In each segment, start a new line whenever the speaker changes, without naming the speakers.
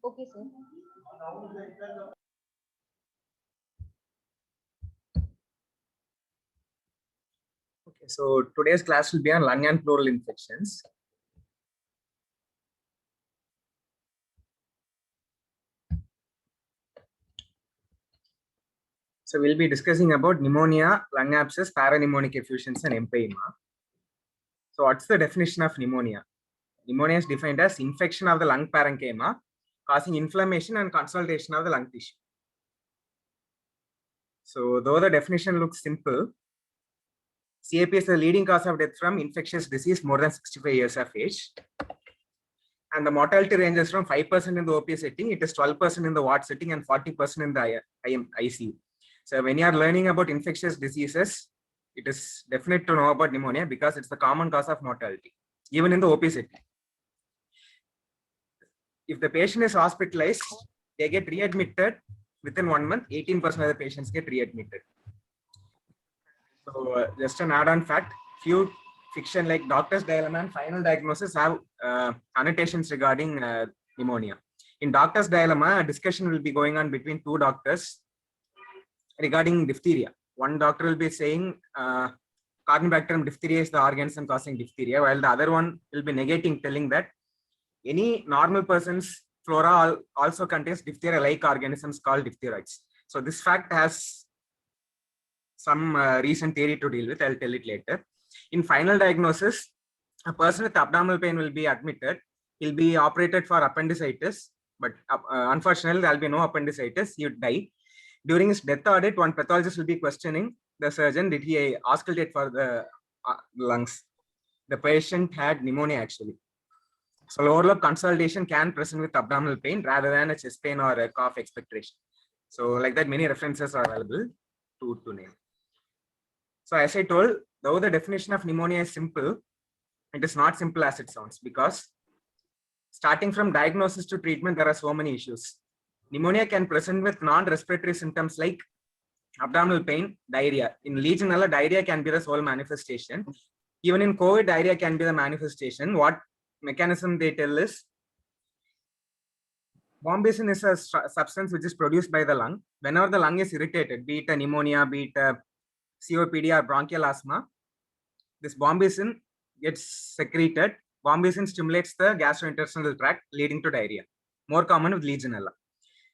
Okay, sir.
Okay, so today's class will be on lung and pleural infections. So we'll be discussing about pneumonia, lung abscess, parapneumonic effusions, and empyema. So what's the definition of pneumonia? Pneumonia is defined as infection of the lung parenchyma causing inflammation and consolidation of the lung tissue. So though the definition looks simple, CAP is the leading cause of death from infectious disease more than 65 years of age. And the mortality ranges from 5% in the OP setting, it is 12% in the ward setting, and 40% in the ICU. So when you are learning about infectious diseases, it is definite to know about pneumonia because it's the common cause of mortality, even in the OP setting. If the patient is hospitalized, they get readmitted within 1 month. 18% of the patients get readmitted. So just an add-on fact, few fiction like Doctor's Dilemma and Final Diagnosis have annotations regarding pneumonia. In Doctor's Dilemma, a discussion will be going on between two doctors regarding diphtheria. One doctor will be saying Corynebacterium diphtheria is the organism causing diphtheria, while the other one will be negating, telling that any normal person's flora also contains diphtheria-like organisms called diphtheroids. So this fact has some recent theory to deal with. I'll tell it later. In Final Diagnosis, a person with abdominal pain will be admitted. He'll be operated for appendicitis, but unfortunately, there'll be no appendicitis. He would die. During his death audit, one pathologist will be questioning the surgeon, did he auscultate for the lungs? The patient had pneumonia actually. So lower lobe consolidation can present with abdominal pain rather than a chest pain or a cough expectoration. So like that, many references are available to name. So as I told, though the definition of pneumonia is simple, it is not simple as it sounds, because starting from diagnosis to treatment, there are so many issues. Pneumonia can present with non-respiratory symptoms like abdominal pain, diarrhea. In Legionella, diarrhea can be the sole manifestation. Even in COVID, diarrhea can be the manifestation. What mechanism they tell is, bombesin is a substance which is produced by the lung. Whenever the lung is irritated, be it a pneumonia, be it a COPD or bronchial asthma, this bombesin gets secreted. Bombesin stimulates the gastrointestinal tract, leading to diarrhea. More common with Legionella.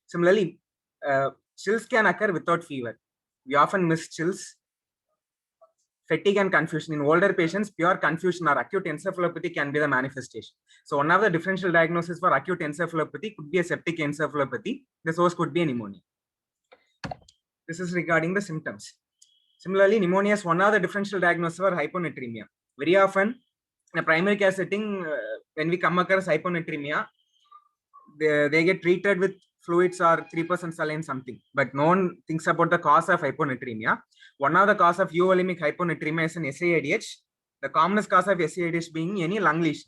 Similarly, chills can occur without fever. We often miss chills. Fatigue and confusion. In older patients, pure confusion or acute encephalopathy can be the manifestation. So one of the differential diagnoses for acute encephalopathy could be a septic encephalopathy. The source could be a pneumonia. This is regarding the symptoms. Similarly, pneumonia is one of the differential diagnoses for hyponatremia. Very often, in a primary care setting, when we come across hyponatremia, they get treated with fluids or 3% saline something, but no one thinks about the cause of hyponatremia. One of the cause of euvolemic hyponatremia is an SAIDH. The commonest cause of SAIDH being any lung lesion.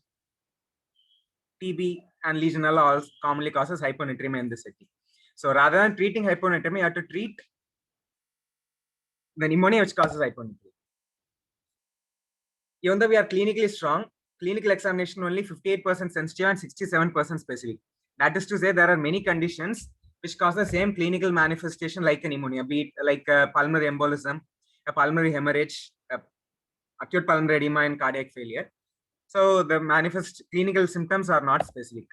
TB and Legionella also commonly causes hyponatremia in this setting. So rather than treating hyponatremia, you have to treat the pneumonia which causes hyponatremia. Even though we are clinically strong, clinical examination only 58% sensitive and 67% specific. That is to say, there are many conditions which cause the same clinical manifestation like a pneumonia, be it like a pulmonary embolism, a pulmonary hemorrhage, acute pulmonary edema, and cardiac failure. So the manifest clinical symptoms are not specific.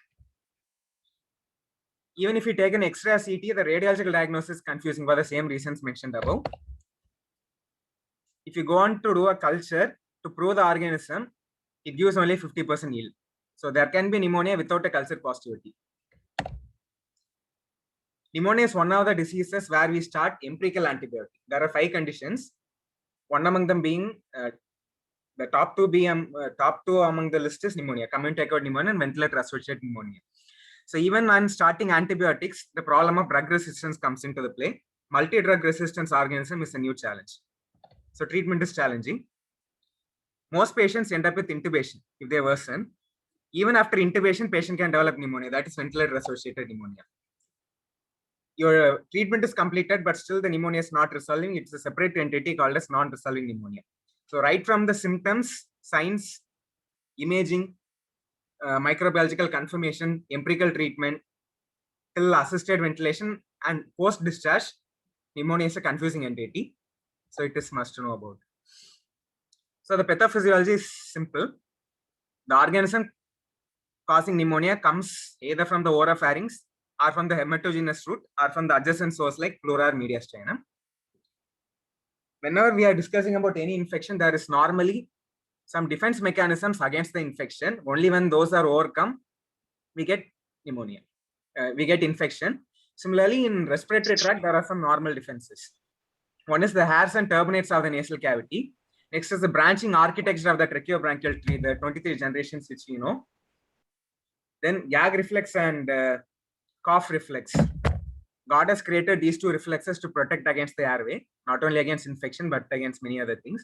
Even if you take an X-ray or CT, the radiological diagnosis is confusing for the same reasons mentioned above. If you go on to do a culture to prove the organism, it gives only 50% yield. So there can be pneumonia without a culture positivity. Pneumonia is one of the diseases where we start empirical antibiotic. There are 5 conditions. One among them being the top two among the list is pneumonia, community acquired pneumonia and ventilator associated pneumonia. So even when starting antibiotics, the problem of drug resistance comes into the play. Multi-drug resistance organism is a new challenge. So treatment is challenging. Most patients end up with intubation if they worsen. Even after intubation, patient can develop pneumonia. That is ventilator associated pneumonia. Your treatment is completed, but still the pneumonia is not resolving. It's a separate entity called as non-resolving pneumonia. So right from the symptoms, signs, imaging, microbiological confirmation, empirical treatment, till assisted ventilation and post discharge, pneumonia is a confusing entity. So it is must to know about. So the pathophysiology is simple. The organism causing pneumonia comes either from the oropharynx or from the hematogenous route or from the adjacent source like pleura or mediastinum. Whenever we are discussing about any infection, there is normally some defense mechanisms against the infection. Only when those are overcome, we get pneumonia, we get infection. Similarly, in respiratory tract, there are some normal defenses. One is the hairs and turbinates of the nasal cavity. Next is the branching architecture of the tracheobronchial tree, the 23 generations which we know. Then gag reflex and cough reflex. God has created these two reflexes to protect against the airway, not only against infection, but against many other things.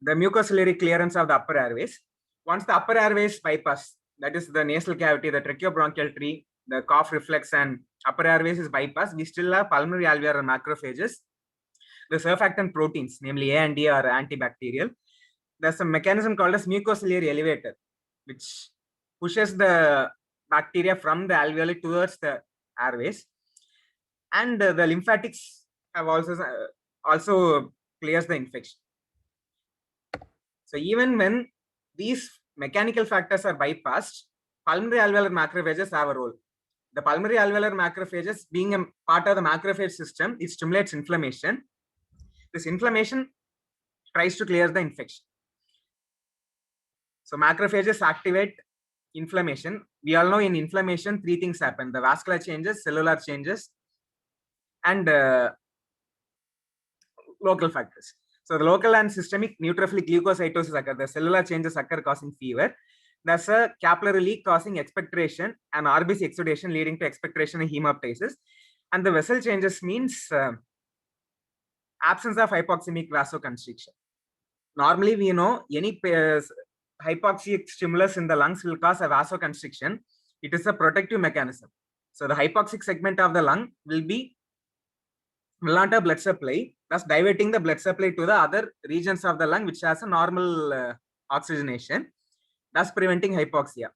The mucociliary clearance of the upper airways. Once the upper airways bypass, that is the nasal cavity, the tracheobronchial tree, the cough reflex and upper airways is bypassed, we still have pulmonary alveolar macrophages. The surfactant proteins, namely A and D, are antibacterial. There's a mechanism called as mucociliary elevator, which pushes the bacteria from the alveoli towards the airways. And the lymphatics have also clears the infection. So even when these mechanical factors are bypassed, pulmonary alveolar macrophages have a role. The pulmonary alveolar macrophages, being a part of the macrophage system, it stimulates inflammation. This inflammation tries to clear the infection. So macrophages activate inflammation. We all know in inflammation, three things happen: the vascular changes, cellular changes, and local factors. So the local and systemic neutrophilic leukocytosis occur. The cellular changes occur causing fever. There's a capillary leak causing expectoration and RBC exudation leading to expectoration and hemoptysis. And the vessel changes means absence of hypoxemic vasoconstriction. Normally, we know any hypoxic stimulus in the lungs will cause a vasoconstriction. It is a protective mechanism. So the hypoxic segment of the lung will not have blood supply, thus diverting the blood supply to the other regions of the lung which has a normal oxygenation, thus preventing hypoxia.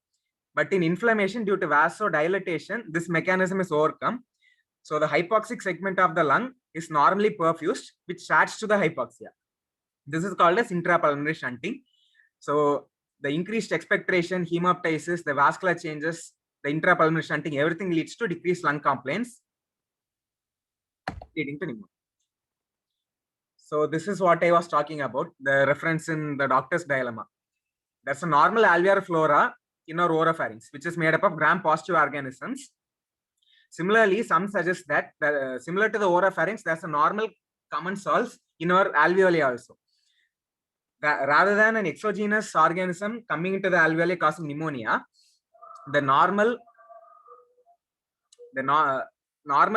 But in inflammation due to vasodilatation, this mechanism is overcome. So the hypoxic segment of the lung is normally perfused, which adds to the hypoxia. This is called as intrapulmonary shunting. So the increased expectoration, hemoptysis, the vascular changes, the intrapulmonary shunting, everything leads to decreased lung complaints, leading to pneumonia. So this is what I was talking about, the reference in the doctor's dilemma. There's a normal alveolar flora in our oropharynx, which is made up of gram-positive organisms. Similarly, some suggest that similar to the oropharynx, there's a normal common cells in our alveoli also. Rather than an exogenous organism coming into the alveoli causing pneumonia, the normal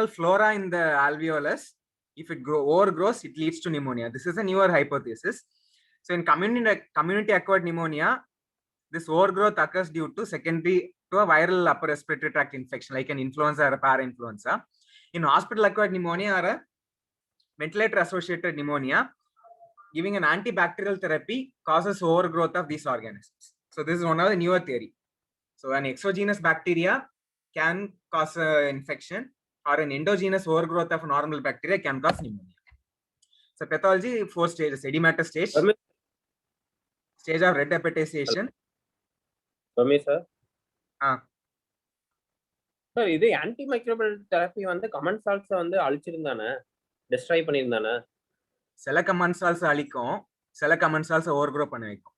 flora in the alveolus, if it overgrows, it leads to pneumonia. This is a newer hypothesis. So in community acquired pneumonia, this overgrowth occurs due to secondary to a viral upper respiratory tract infection like an influenza or a parainfluenza. In hospital acquired pneumonia or a ventilator associated pneumonia, giving an antibacterial therapy causes overgrowth of these organisms. So this is one of the newer theory. So an exogenous bacteria can cause infection, or an endogenous overgrowth of normal bacteria can cause pneumonia. So pathology, 4 stages: edematous stage, stage of red appetization.
Sir. Sir இது anti microbial therapy வந்து comment salts வந்து அழிச்சிருந்தானே, destroy பண்ணிருந்தானே?
சில comment salts அழிக்கும், சில comment salts ஓவர்க்ரோ பண்ண வைக்கும்.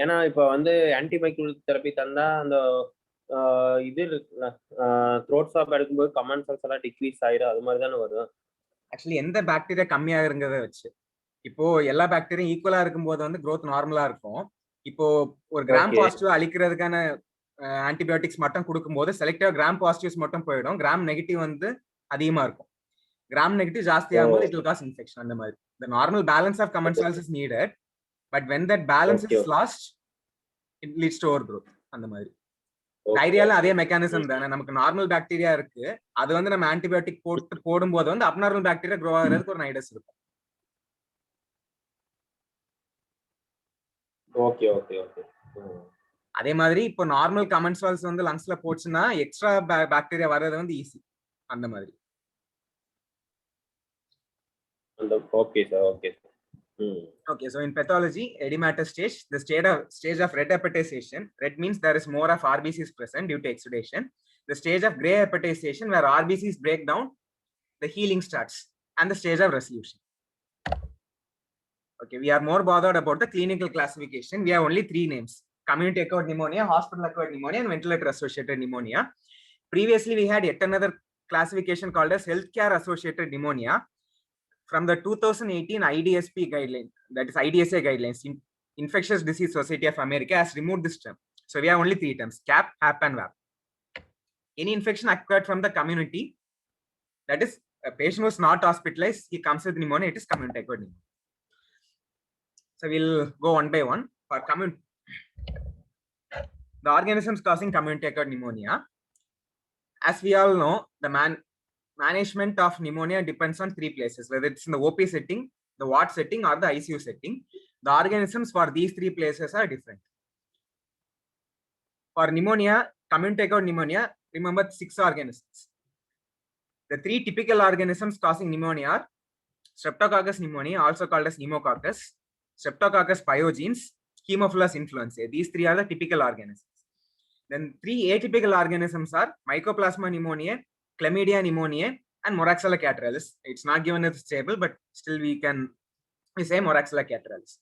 ஏன்னா இப்போ வந்து ஆன்டி மைக்ரோபியல் தெரப்பி தந்தா அந்த இது த்ரோட் ஸ்வாப் எடுக்கும்போது கமெண்ட் சால்ட்ஸ் எல்லாம் டிக்ரீஸ் ஆயிடும், அது மாதிரி தானே வரும்.
ஆக்சுவலி எந்த பாக்டீரியா கம்மியா இருங்கிறத வச்சு, இப்போ எல்லா பாக்டீரியா ஈக்குவலா இருக்கும்போது வந்து growth நார்மலா இருக்கும். இப்போ ஒரு கிராம் பாசிட்டிவ் அழிக்கிறதுக்கான ஆன்டிபயோட்டிக்ஸ் மட்டும் கொடுக்கும்போது செலக்டிவா கிராம் பாசிட்டிவ்ஸ் மட்டும் போயிடும், கிராம் நெகட்டிவ் வந்து அதிகமா இருக்கும். கிராம் நெகட்டிவ் ஜாஸ்தி ஆகும்போது இட் வில் காஸ் இன்ஃபெக்ஷன். அந்த மாதிரி the normal balance of commensals is needed, but when that balance is lost, it leads to overgrowth. அந்த மாதிரி டைரியால அதே மெக்கானிசம் தானே. நமக்கு நார்மல் பாக்டீரியா இருக்கு, அது வந்து நம்ம ஆன்டிபயோட்டிக் போடும்போது வந்து அப்நார்மல் பாக்டீரியா க்ரோ ஆகிறதுக்கு ஒரு நைடஸ் இருக்கும்.
Okay okay okay.
அதே மாதிரி இப்போ நார்மல் கமெண்ட் சால்ஸ் வந்து லங்ஸ்ல போச்சுன்னா எக்ஸ்ட்ரா பாக்டீரியா வர்றது வந்து ஈஸி அந்த மாதிரி.
Okay sir.
Okay, so in pathology, edematous stage, the stage of red hepatization. Red means there is more of RBCs present due to exudation. The stage of gray hepatization, where RBCs break down, the healing starts, and the stage of resolution. Okay, we are more bothered about the clinical classification. We have only 3 names: community acquired pneumonia, hospital acquired pneumonia, and ventilator associated pneumonia. Previously, we had yet another classification called as healthcare associated pneumonia. From the 2018 IDSP guideline, that is IDSA guidelines, Infectious Disease Society of America has removed this term. So we have only 3 terms: CAP, HAP, and VAP. Any infection acquired from the community, that is a patient who is not hospitalized, he comes with pneumonia, it is community acquired pneumonia. So we'll go one by one. For the organisms causing community acquired pneumonia, as we all know, the management of pneumonia depends on 3 places, whether it's in the OP setting, the ward setting, or the ICU setting. The organisms for these 3 places are different. For pneumonia, community acquired pneumonia, remember 6 organisms. The 3 typical organisms causing pneumonia are Streptococcus pneumoniae, also called as pneumococcus, Streptococcus pyogenes, Haemophilus influenzae. These 3 are the typical organisms. Then 3 atypical organisms are Mycoplasma pneumoniae, Chlamydia pneumoniae, and Moraxella catarrhalis. It's not given as stable, but still we say Moraxella catarrhalis.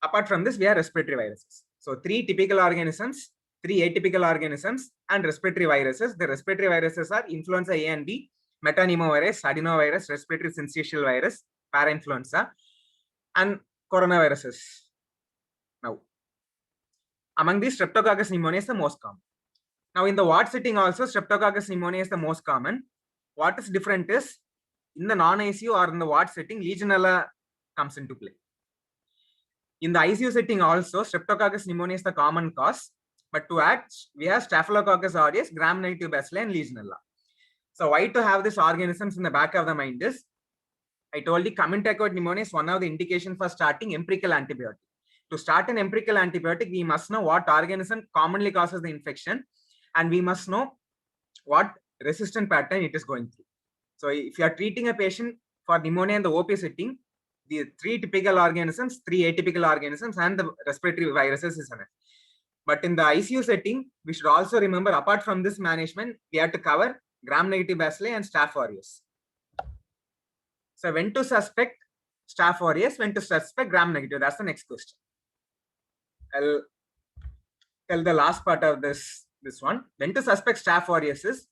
Apart from this, we have respiratory viruses. So 3 typical organisms, 3 atypical organisms, and respiratory viruses. The respiratory viruses are influenza A and B, metapneumovirus, adenovirus, respiratory syncytial virus, parainfluenza, and coronaviruses. Now, among these, Streptococcus pneumoniae is the most common. Now, in the ward setting also, Streptococcus pneumoniae is the most common. What is different is, in the non-ICU or in the ward setting, Legionella comes into play. In the ICU setting also, Streptococcus pneumoniae is the common cause. But to add, we have Staphylococcus aureus, gram-negative bacilli, and Legionella. So why to have these organisms in the back of the mind is, I told you community acquired pneumonia is one of the indications for starting empirical antibiotic. To start an empirical antibiotic, we must know what organism commonly causes the infection, and we must know what resistant pattern it is going through. So if you are treating a patient for pneumonia in the OP setting, the 3 typical organisms, 3 atypical organisms, and the respiratory viruses is enough. But in the ICU setting, we should also remember, apart from this management, we have to cover gram-negative bacilli and Staph aureus. So when to suspect Staph aureus, when to suspect gram-negative, that's the next question. I'll tell the last part of this one. When to suspect Staph aureus is,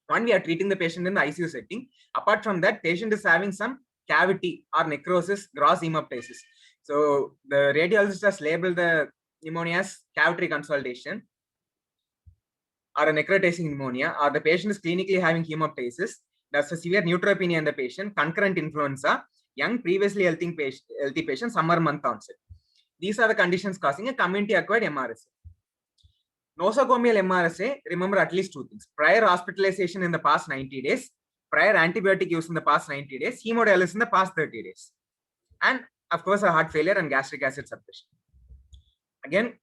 one, we are treating the patient in the ICU setting. Apart from that, patient is having some cavity or necrosis, gross hemoptysis. So the radiologist has labeled the pneumonia as cavitary consolidation or a necrotizing pneumonia, or the patient is clinically having hemoptysis. There's a severe neutropenia in the patient, concurrent influenza, young previously healthy patient, summer month onset. These are the conditions causing a community acquired MRSA. Nosocomial MRSA, remember at least 2 things: prior hospitalization in the past 90 days, prior antibiotic use in the past 90 days, hemodialysis in the past 30 days, and of course a heart failure and gastric acid suppression. Again,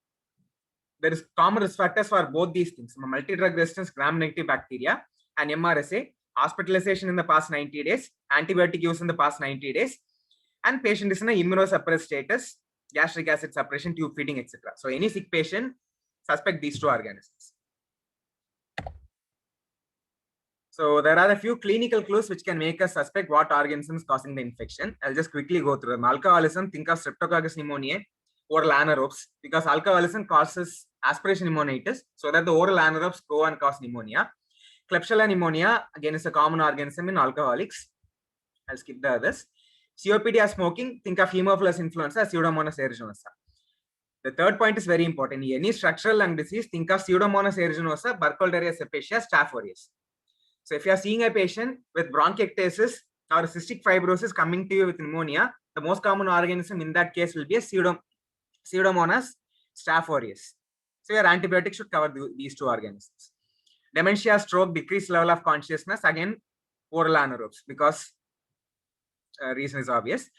there is common risk factors for both these things: multi-drug resistance gram-negative bacteria and MRSA, hospitalization in the past 90 days, antibiotic use in the past 90 days, and patient is in an immunosuppressed status, gastric acid suppression, tube feeding, etc. So any sick patient, suspect these 2 organisms. So there are a few clinical clues which can make us suspect what organism is causing the infection. I'll just quickly go through them. Alcoholism, think of Streptococcus pneumoniae, oral anaerobes, because alcoholism causes aspiration pneumonitis, so that the oral anaerobes go and cause pneumonia. Klebsiella pneumonia, again, is a common organism in alcoholics. I'll skip the others. COPD or smoking, think of Haemophilus influenza, Pseudomonas aeruginosa. The third point is very important. In any structural lung disease, think of Pseudomonas aeruginosa, Burkholderia cepacia, Staph aureus. So if you are seeing a patient with bronchiectasis or cystic fibrosis coming to you with pneumonia, the most common organism in that case will be a Pseudomonas Staph aureus. So your antibiotic should cover these 2 organisms. Dementia, stroke, decreased level of consciousness, again oral anaerobes, because reason is obvious.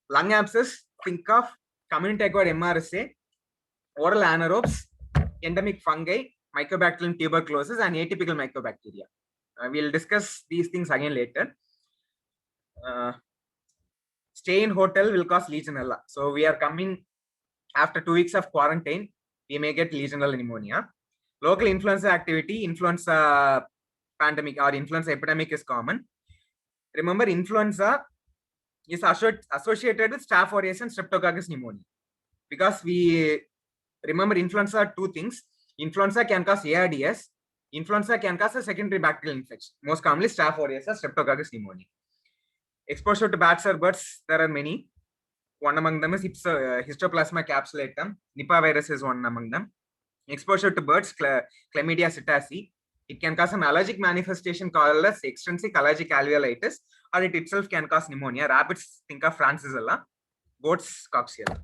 Lung abscess, think of community acquired MRSA, oral anaerobes, endemic fungi, Mycobacterium tuberculosis, and atypical mycobacteria. We'll discuss these things again later. Stay in hotel will cause Legionella. So we are coming after 2 weeks of quarantine, we may get Legionella pneumonia. Local influenza activity, influenza pandemic or influenza epidemic is common. Remember, influenza is associated with Staph aureus and Streptococcus pneumonia. Because we remember influenza are two things. Influenza can cause ARDS. Influenza can cause a secondary bacterial infection. Most commonly Staph aureus or Streptococcus pneumonia. Exposure to bats or birds, there are many. One among them is Histoplasma capsulatum. Nipah virus is one among them. Exposure to birds, Chlamydia psittaci. It can cause an allergic manifestation called as extrinsic allergic alveolitis, or it itself can cause pneumonia. Rabbits, think of Francisella. Goats, Coxiella.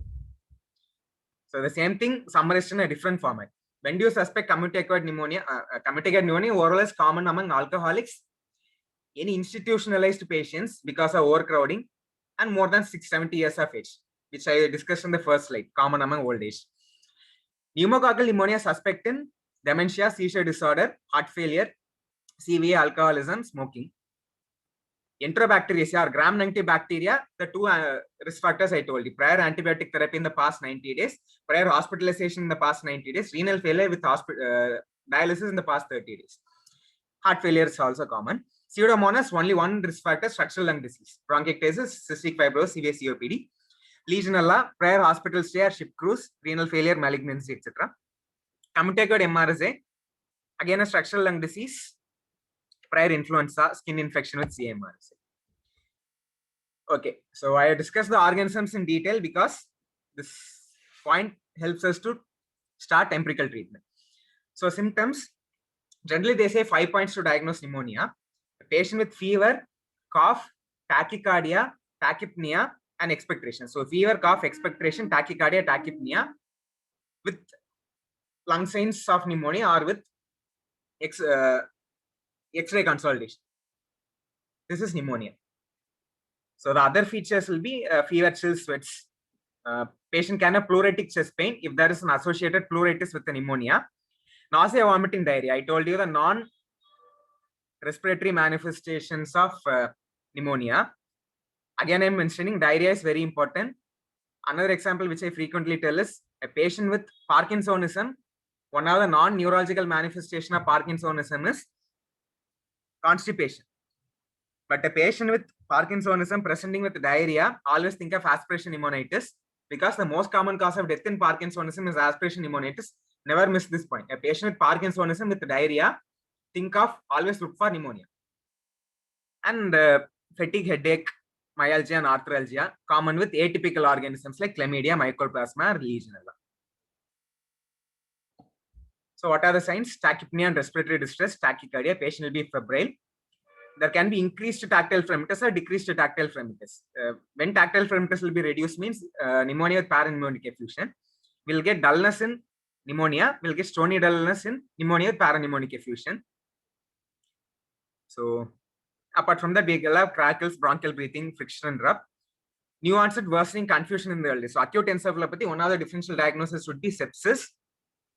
So the same thing summarized in a different format. When do you suspect community-acquired pneumonia? Community-acquired pneumonia overall is common among alcoholics, any institutionalized patients because of overcrowding, and more than 70 years of age, which I discussed in the first slide, common among old age. Pneumococcal pneumonia suspect in dementia, seizure disorder, heart failure, CVA, alcoholism, smoking. Enterobacteriaceae or gram-negative bacteria, the two risk factors I told you: prior antibiotic therapy in the past 90 days, prior hospitalization in the past 90 days, renal failure with dialysis in the past 30 days. Heart failure is also common. Pseudomonas, only one risk factor, structural lung disease, bronchiectasis, cystic fibrosis, severe COPD. Legionella, prior hospital stay or ship cruise, renal failure, malignancy, etc. Community-acquired MRSA, again a structural lung disease, prior influenza, skin infection with CMRSA. Okay, so I discussed the organisms in detail because this point helps us to start empirical treatment. So symptoms, generally they say 5 points to diagnose pneumonia. A patient with fever, cough, tachycardia, tachypnea, and expectoration. So fever, cough, expectoration, tachycardia, tachypnea with lung signs of pneumonia or with X-ray consolidation. This is pneumonia. So the other features will be fever, chills, sweats. Patient can have pleuritic chest pain if there is an associated pleuritis with the pneumonia. Nausea, vomiting, diarrhea. I told you the non-respiratory manifestations of pneumonia. Again, I'm mentioning diarrhea is very important. Another example which I frequently tell is a patient with Parkinsonism. One of the non-neurological manifestation of Parkinsonism is constipation. But a patient with Parkinsonism presenting with diarrhea, always think of aspiration pneumonitis, because the most common cause of death in Parkinsonism is aspiration pneumonitis. Never miss this point. A patient with Parkinsonism with diarrhea, always look for pneumonia. And fatigue, headache, myalgia, and arthralgia, common with atypical organisms like Chlamydia, Mycoplasma, or Legionella. So what are the signs? Tachypnea and respiratory distress, tachycardia, patient will be febrile. There can be increased tactile phrenitis or decreased tactile phrenitis. When tactile phrenitis will be reduced means pneumonia with parapneumonic effusion. We'll get dullness in pneumonia. We'll get stony dullness in pneumonia with parapneumonic effusion. So apart from that, we will have crackles, bronchial breathing, friction, and rub. New onset worsening, confusion in the early. So acute encephalopathy, one of the differential diagnoses would be sepsis.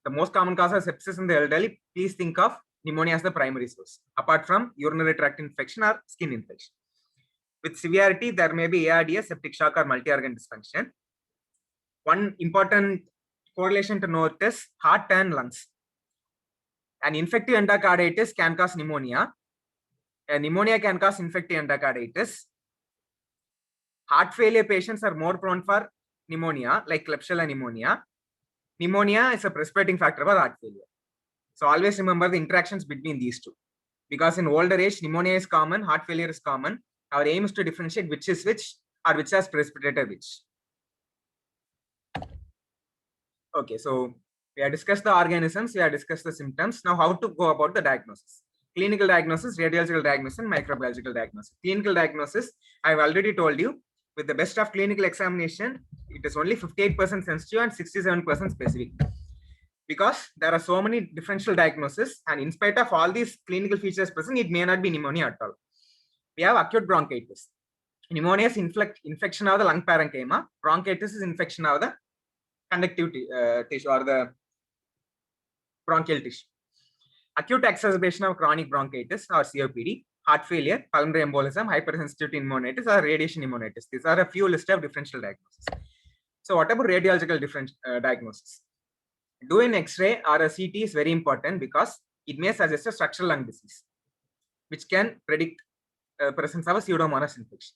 The most common cause of sepsis in the elderly, please think of pneumonia as the primary source, apart from urinary tract infection or skin infection. With severity, there may be ARDS, septic shock, or multi-organ dysfunction. One important correlation to note is heart and lungs. An infective endocarditis can cause pneumonia. A pneumonia can cause infective endocarditis. Heart failure patients are more prone for pneumonia, like Klebsiella pneumonia. Pneumonia is a precipitating factor for heart failure. So always remember the interactions between these two. Because in older age, pneumonia is common, heart failure is common. Our aim is to differentiate which is which or which has precipitated which. Okay, so we have discussed the organisms, we have discussed the symptoms. Now how to go about the diagnosis. Clinical diagnosis, radiological diagnosis, and microbiological diagnosis. Clinical diagnosis, I have already told you, with the best of clinical examination, it is only 58% sensitive and 67% specific. Because there are so many differential diagnoses, and in spite of all these clinical features present, it may not be pneumonia at all. We have acute bronchitis. Pneumonia is infection of the lung parenchyma. Bronchitis is infection of the conductive tissue or the bronchial tissue. Acute exacerbation of chronic bronchitis or COPD, heart failure, pulmonary embolism, hypersensitivity pneumonitis, or radiation pneumonitis. These are a few list of differential diagnoses. So what about radiological diagnosis? Do an X-ray or a CT is very important because it may suggest a structural lung disease, which can predict presence of a pseudomonas infection.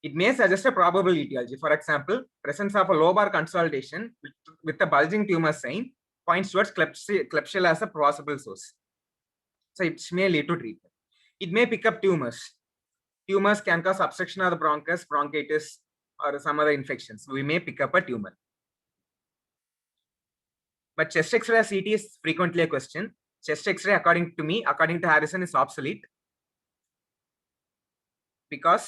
It may suggest a probable etiology. For example, presence of a lobar consolidation with a bulging tumor sign points towards Klebsiella as a possible source. So it may lead to treatment. It may pick up tumors. Tumors can cause obstruction of the bronchus, bronchitis, or some other infections. So we may pick up a tumor. But chest X-ray or CT is frequently a question. Chest X-ray, according to me, according to Harrison, is obsolete because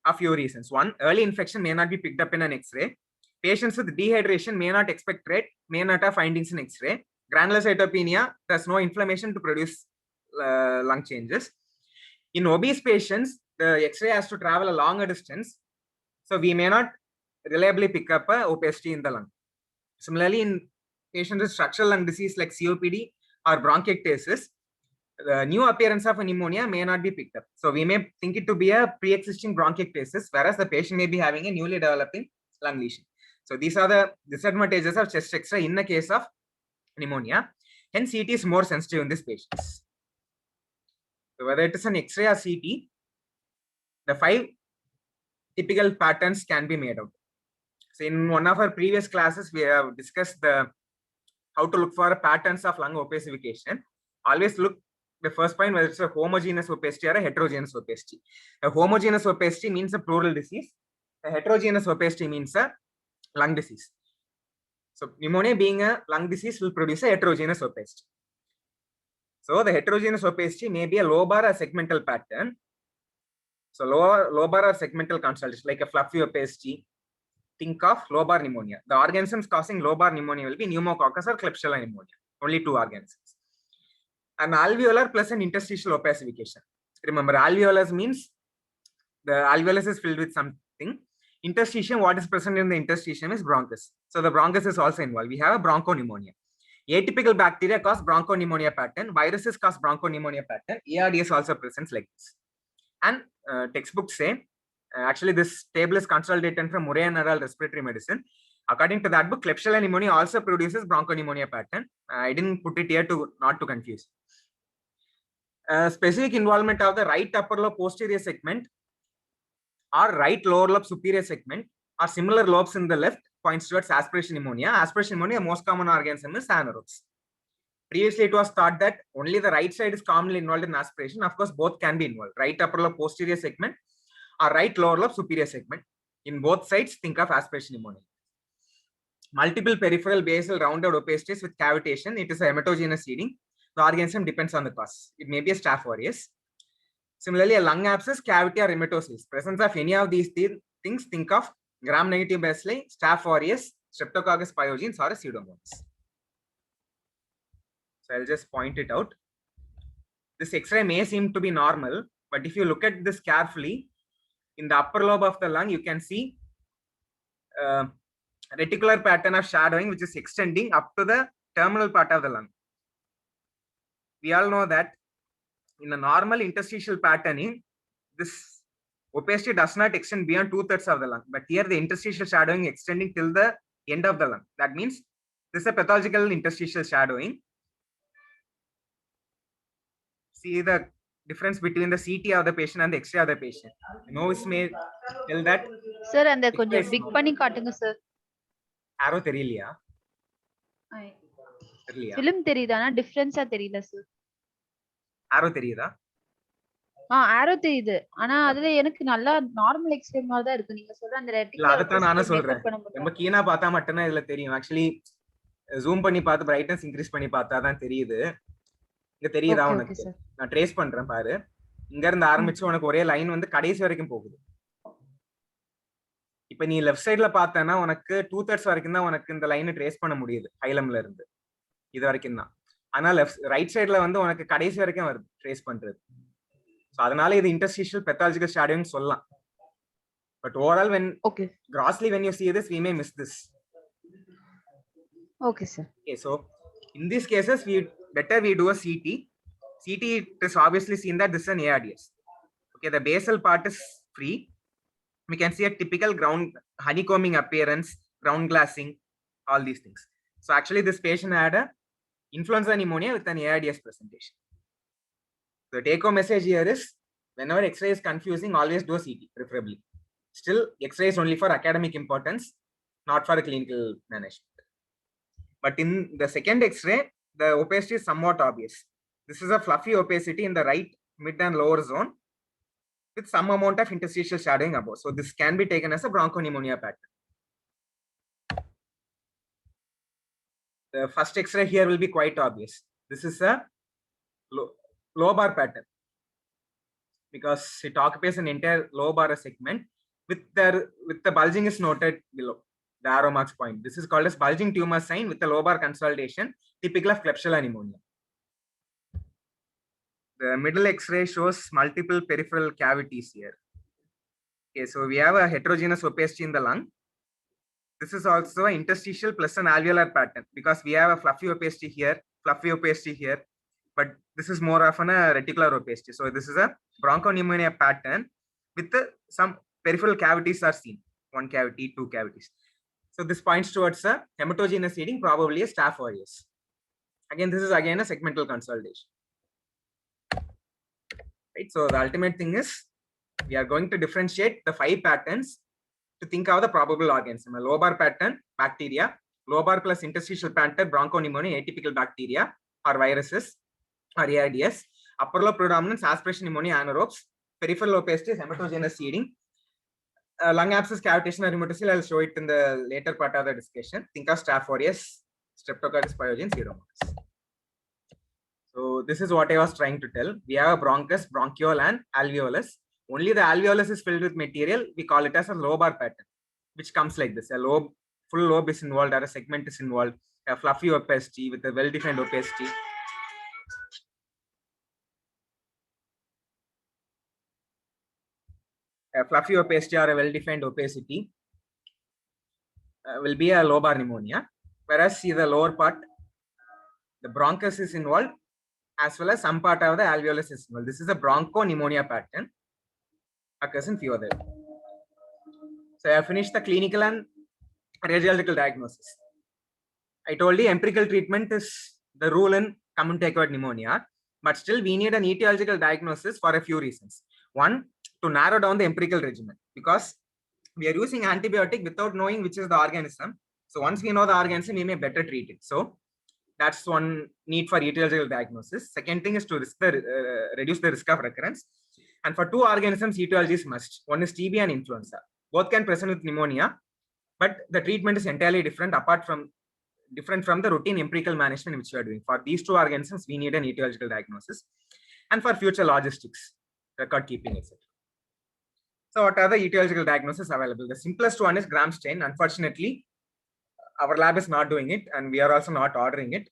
of a few reasons. One, early infection may not be picked up in an X-ray. Patients with dehydration may not expect red, may not have findings in X-ray. Granular cytopenia, there's no inflammation to produce lung changes. In obese patients, the X-ray has to travel a longer distance, so we may not reliably pick up a opacity in the lung. Similarly, in patients with structural lung disease like COPD or bronchiectasis, the new appearance of a pneumonia may not be picked up. So we may think it to be a pre-existing bronchiectasis, whereas the patient may be having a newly developing lung lesion. So these are the disadvantages of chest X-ray in the case of pneumonia. Hence, CT is more sensitive in these patients. So whether it is an X-ray or CT, the 5 typical patterns can be made out. So in one of our previous classes, we have discussed how to look for patterns of lung opacification. Always look the first point whether it's a homogeneous opacity or a heterogeneous opacity. A homogeneous opacity means a pleural disease. A heterogeneous opacity means a lung disease. So pneumonia being a lung disease will produce a heterogeneous opacity. So the heterogeneous opacity may be a lobar or segmental pattern. So lobar or segmental consultation, like a fluffy opacity. Think of lobar pneumonia. The organisms causing lobar pneumonia will be pneumococcus or Klebsiella pneumonia. Only 2 organisms. An alveolar plus an interstitial opacification. Remember, alveolus means the alveolus is filled with something. Interstitium, what is present in the interstitium is bronchus. So the bronchus is also involved. We have a bronchopneumonia. Atypical bacteria cause bronchopneumonia pattern. Viruses cause bronchopneumonia pattern. ARDS also presents like this. And textbooks say, actually this table is consolidated from Murray and al. Respiratory Medicine. According to that book, Klebsiella pneumonia also produces bronchopneumonia pattern. I didn't put it here to not to confuse. Specific involvement of the right upper lobe posterior segment or right lower lobe superior segment or similar lobes in the left points towards aspiration pneumonia. Aspiration pneumonia, most common organism is anaerobes. Previously, it was thought that only the right side is commonly involved in aspiration. Of course, both can be involved. Right upper lobe posterior segment or right lower lobe superior segment. In both sides, think of aspiration pneumonia. Multiple peripheral basal rounded opacities with cavitation. It is a hematogenous seeding. The organism depends on the cause. It may be a Staph aureus. Similarly, a lung abscess, cavity, or emetophysis. Presence of any of these things, think of gram-negative bacilli, Staph aureus, Streptococcus pyogenes, or a Pseudomonas. So I'll just point it out. This X-ray may seem to be normal, but if you look at this carefully, in the upper lobe of the lung, you can see a reticular pattern of shadowing, which is extending up to the terminal part of the lung. We all know that in a normal interstitial patterning, this opacity does not extend beyond 2/3 of the lung, but here the interstitial shadowing extending till the end of the lung. That means this is a pathological interstitial shadowing. See the difference between the CT of the patient and the X-ray of the patient. Nose may tell that.
Sir, and கொஞ்சம் big பண்ணி காட்டுங்க sir.
Arrow தெரியலையா? தெரியலையா?
Film தெரியுதா? ஆனா டிஃபரன்ஸா தெரியல sir.
Arrow தெரியுதா?
arrow தெரியுது. ஆனா அதுல எனக்கு நல்லா நார்மல் எக்ஸ்ரே மாதிரி தான் இருக்கு. நீங்க சொல்ற அந்த
இல்ல அதத்தான் நானும் சொல்றேன். நம்ம கீனா பார்த்தா மட்டும் தான் இதுல தெரியும். ஆக்சுவலி ஜூம் பண்ணி பார்த்து பிரைட்னஸ் இன்க்ரீஸ் பண்ணி பார்த்தா தான் தெரியுது. இங்க தெரியுதா உனக்கு? நான் ட்ரேஸ் பண்றேன் பாரு. இங்க இருந்து ஆரம்பிச்சு உனக்கு ஒரே லைன் வந்து கடைசி வரைக்கும் போகுது. இப்ப நீ லெஃப்ட் சைடுல பார்த்தனா உனக்கு 2/3 வரைக்கும் தான் உனக்கு இந்த லைனை ட்ரேஸ் பண்ண முடியுது ஹைலம்ல இருந்து. இது வரைக்கும் தான். ஆனா ரைட் சைடுல வந்து உனக்கு கடைசி வரைக்கும் வருது ட்ரேஸ் பண்றது. சோ அதனால இது interstitial pathological shadowing சொல்லலாம். But overall when grossly when you see this we may miss this.
Okay sir.
Okay, so In these cases, we do a CT. CT, it is obviously seen that this is an ARDS. Okay, the basal part is free. We can see a typical ground honeycombing appearance, ground glassing, all these things. So actually, this patient had a influenza pneumonia with an ARDS presentation. The take-home message here is, whenever X-ray is confusing, always do a CT, preferably. Still, X-ray is only for academic importance, not for clinical management. But in the second X-ray, the opacity is somewhat obvious. This is a fluffy opacity in the right, mid and lower zone with some amount of interstitial shadowing above. So this can be taken as a bronchopneumonia pattern. The first X-ray here will be quite obvious. This is a lobar pattern because it occupies an entire lobar segment with the bulging is noted below the arrow marks point. This is called as bulging tumor sign with the lobar consolidation, typical of Klebsiella pneumonia. The middle X-ray shows multiple peripheral cavities here. Okay, so we have a heterogeneous opacity in the lung. This is also an interstitial plus an alveolar pattern because we have a fluffy opacity here, but this is more often a reticular opacity. So this is a bronchopneumonia pattern with some peripheral cavities are seen, 1 cavity, 2 cavities. So this points towards a hematogenous seeding, probably a Staph aureus. Again, this is again a segmental consolidation. Right, so the ultimate thing is we are going to differentiate the 5 patterns to think of the probable organism. A lobar pattern, bacteria, lobar plus interstitial pattern, bronchopneumonia, atypical bacteria or viruses or ARDS, upper lobe predominance, aspiration pneumonia, anaerobes, peripheral opacity, hematogenous seeding, lung abscess, cavitation, or rheumatocele. I'll show it in the later part of the discussion. Think of Staph aureus, Streptococcus pyogenes, Pseudomonas. So this is what I was trying to tell. We have a bronchus, bronchiole, and alveolus. Only the alveolus is filled with material. We call it as a lobar pattern, which comes like this. A lobe, full lobe is involved, or a segment is involved. A fluffy opacity with a well-defined opacity. A fluffy opacity or a well-defined opacity will be a lobar pneumonia. Whereas see the lower part, the bronchus is involved, as well as some part of the alveolus is involved. This is a bronchopneumonia pattern, occurs in few other. So I have finished the clinical and radiological diagnosis. I told you empirical treatment is the rule in community acquired pneumonia, but still we need an etiological diagnosis for a few reasons. One, to narrow down the empirical regimen, because we are using antibiotic without knowing which is the organism. So once we know the organism, we may better treat it. So that's one need for etiological diagnosis. Second thing is to reduce the risk of recurrence. And for 2 organisms, etiology is must. One is TB and influenza. Both can present with pneumonia, but the treatment is entirely different from the routine empirical management which we are doing. For these 2 organisms, we need an etiological diagnosis. And for future logistics, record keeping, etc. So what are the etiological diagnoses available? The simplest one is Gram stain. Unfortunately, our lab is not doing it, and we are also not ordering it.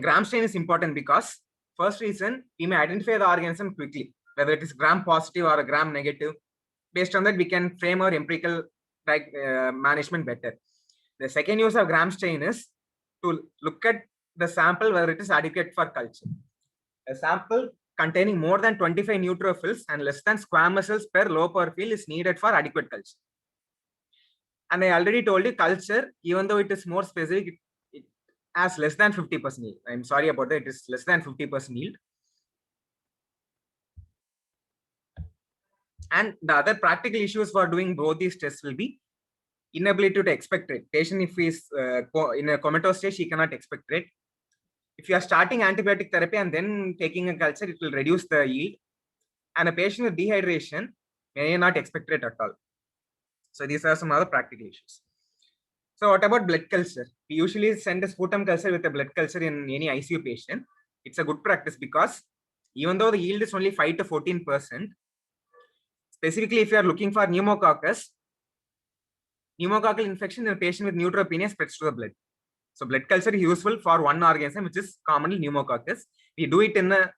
Gram stain is important because first reason, we may identify the organism quickly, whether it is Gram positive or a Gram negative. Based on that, we can frame our empirical management better. The second use of Gram stain is to look at the sample whether it is adequate for culture. A sample containing more than 25 neutrophils and less than squamous cells per low power field is needed for adequate culture. And I already told you culture, even though it is more specific, it has less than 50% yield. I'm sorry about that, it is less than 50% yield. And the other practical issues for doing both these tests will be inability to expect rate. Patient, if he is in a comatose stage, he cannot expect rate. If you are starting antibiotic therapy and then taking a culture, it will reduce the yield. And a patient with dehydration may not expect rate at all. So these are some other practical issues. So what about blood culture? We usually send a sputum culture with a blood culture in any ICU patient. It's a good practice because even though the yield is only 5 to 14%, specifically if you are looking for pneumococcal infection in a patient with neutropenia spreads to the blood. So blood culture is useful for one organism, which is commonly pneumococcus. We do it in a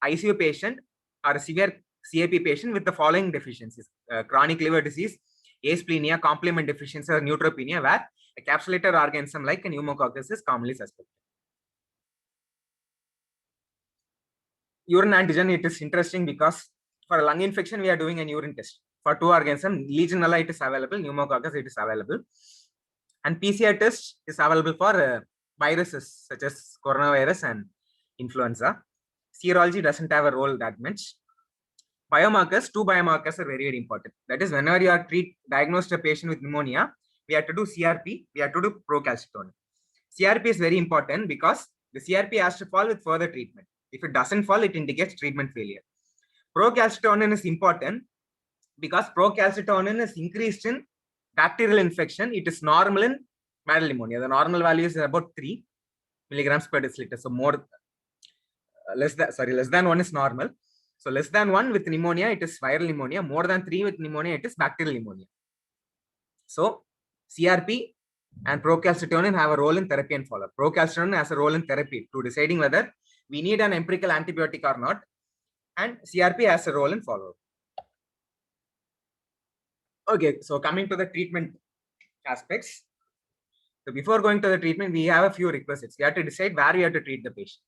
ICU patient or a severe CAP patient with the following deficiencies: chronic liver disease, asplenia, complement deficiency, or neutropenia, where a capsulated organism like a pneumococcus is commonly suspected. urine antigen, it is interesting because for a lung infection, we are doing an urine test. For two organisms, Legionella it is available, Pneumococcus it is available. And PCR test is available for viruses such as coronavirus and influenza. Serology doesn't have a role that much. Biomarkers, two biomarkers are very, very important. That is, whenever you are diagnosed a patient with pneumonia, we have to do CRP, we have to do procalcitonin. CRP is very important because the CRP has to fall with further treatment. If it doesn't fall, it indicates treatment failure. Procalcitonin is important because procalcitonin is increased in bacterial infection. It is normal in viral pneumonia. The normal value is about 3 milligrams per deciliter. So more, less than 1 is normal. So less than 1 with pneumonia, it is viral pneumonia. More than 3 with pneumonia, it is bacterial pneumonia. So CRP and procalcitonin have a role in therapy and follow-up. Procalcitonin has a role in therapy to deciding whether we need an empirical antibiotic or not. And CRP has a role in follow-up. Okay, so coming to the treatment aspects. So before going to the treatment, we have a few requisites. We have to decide where we have to treat the patient,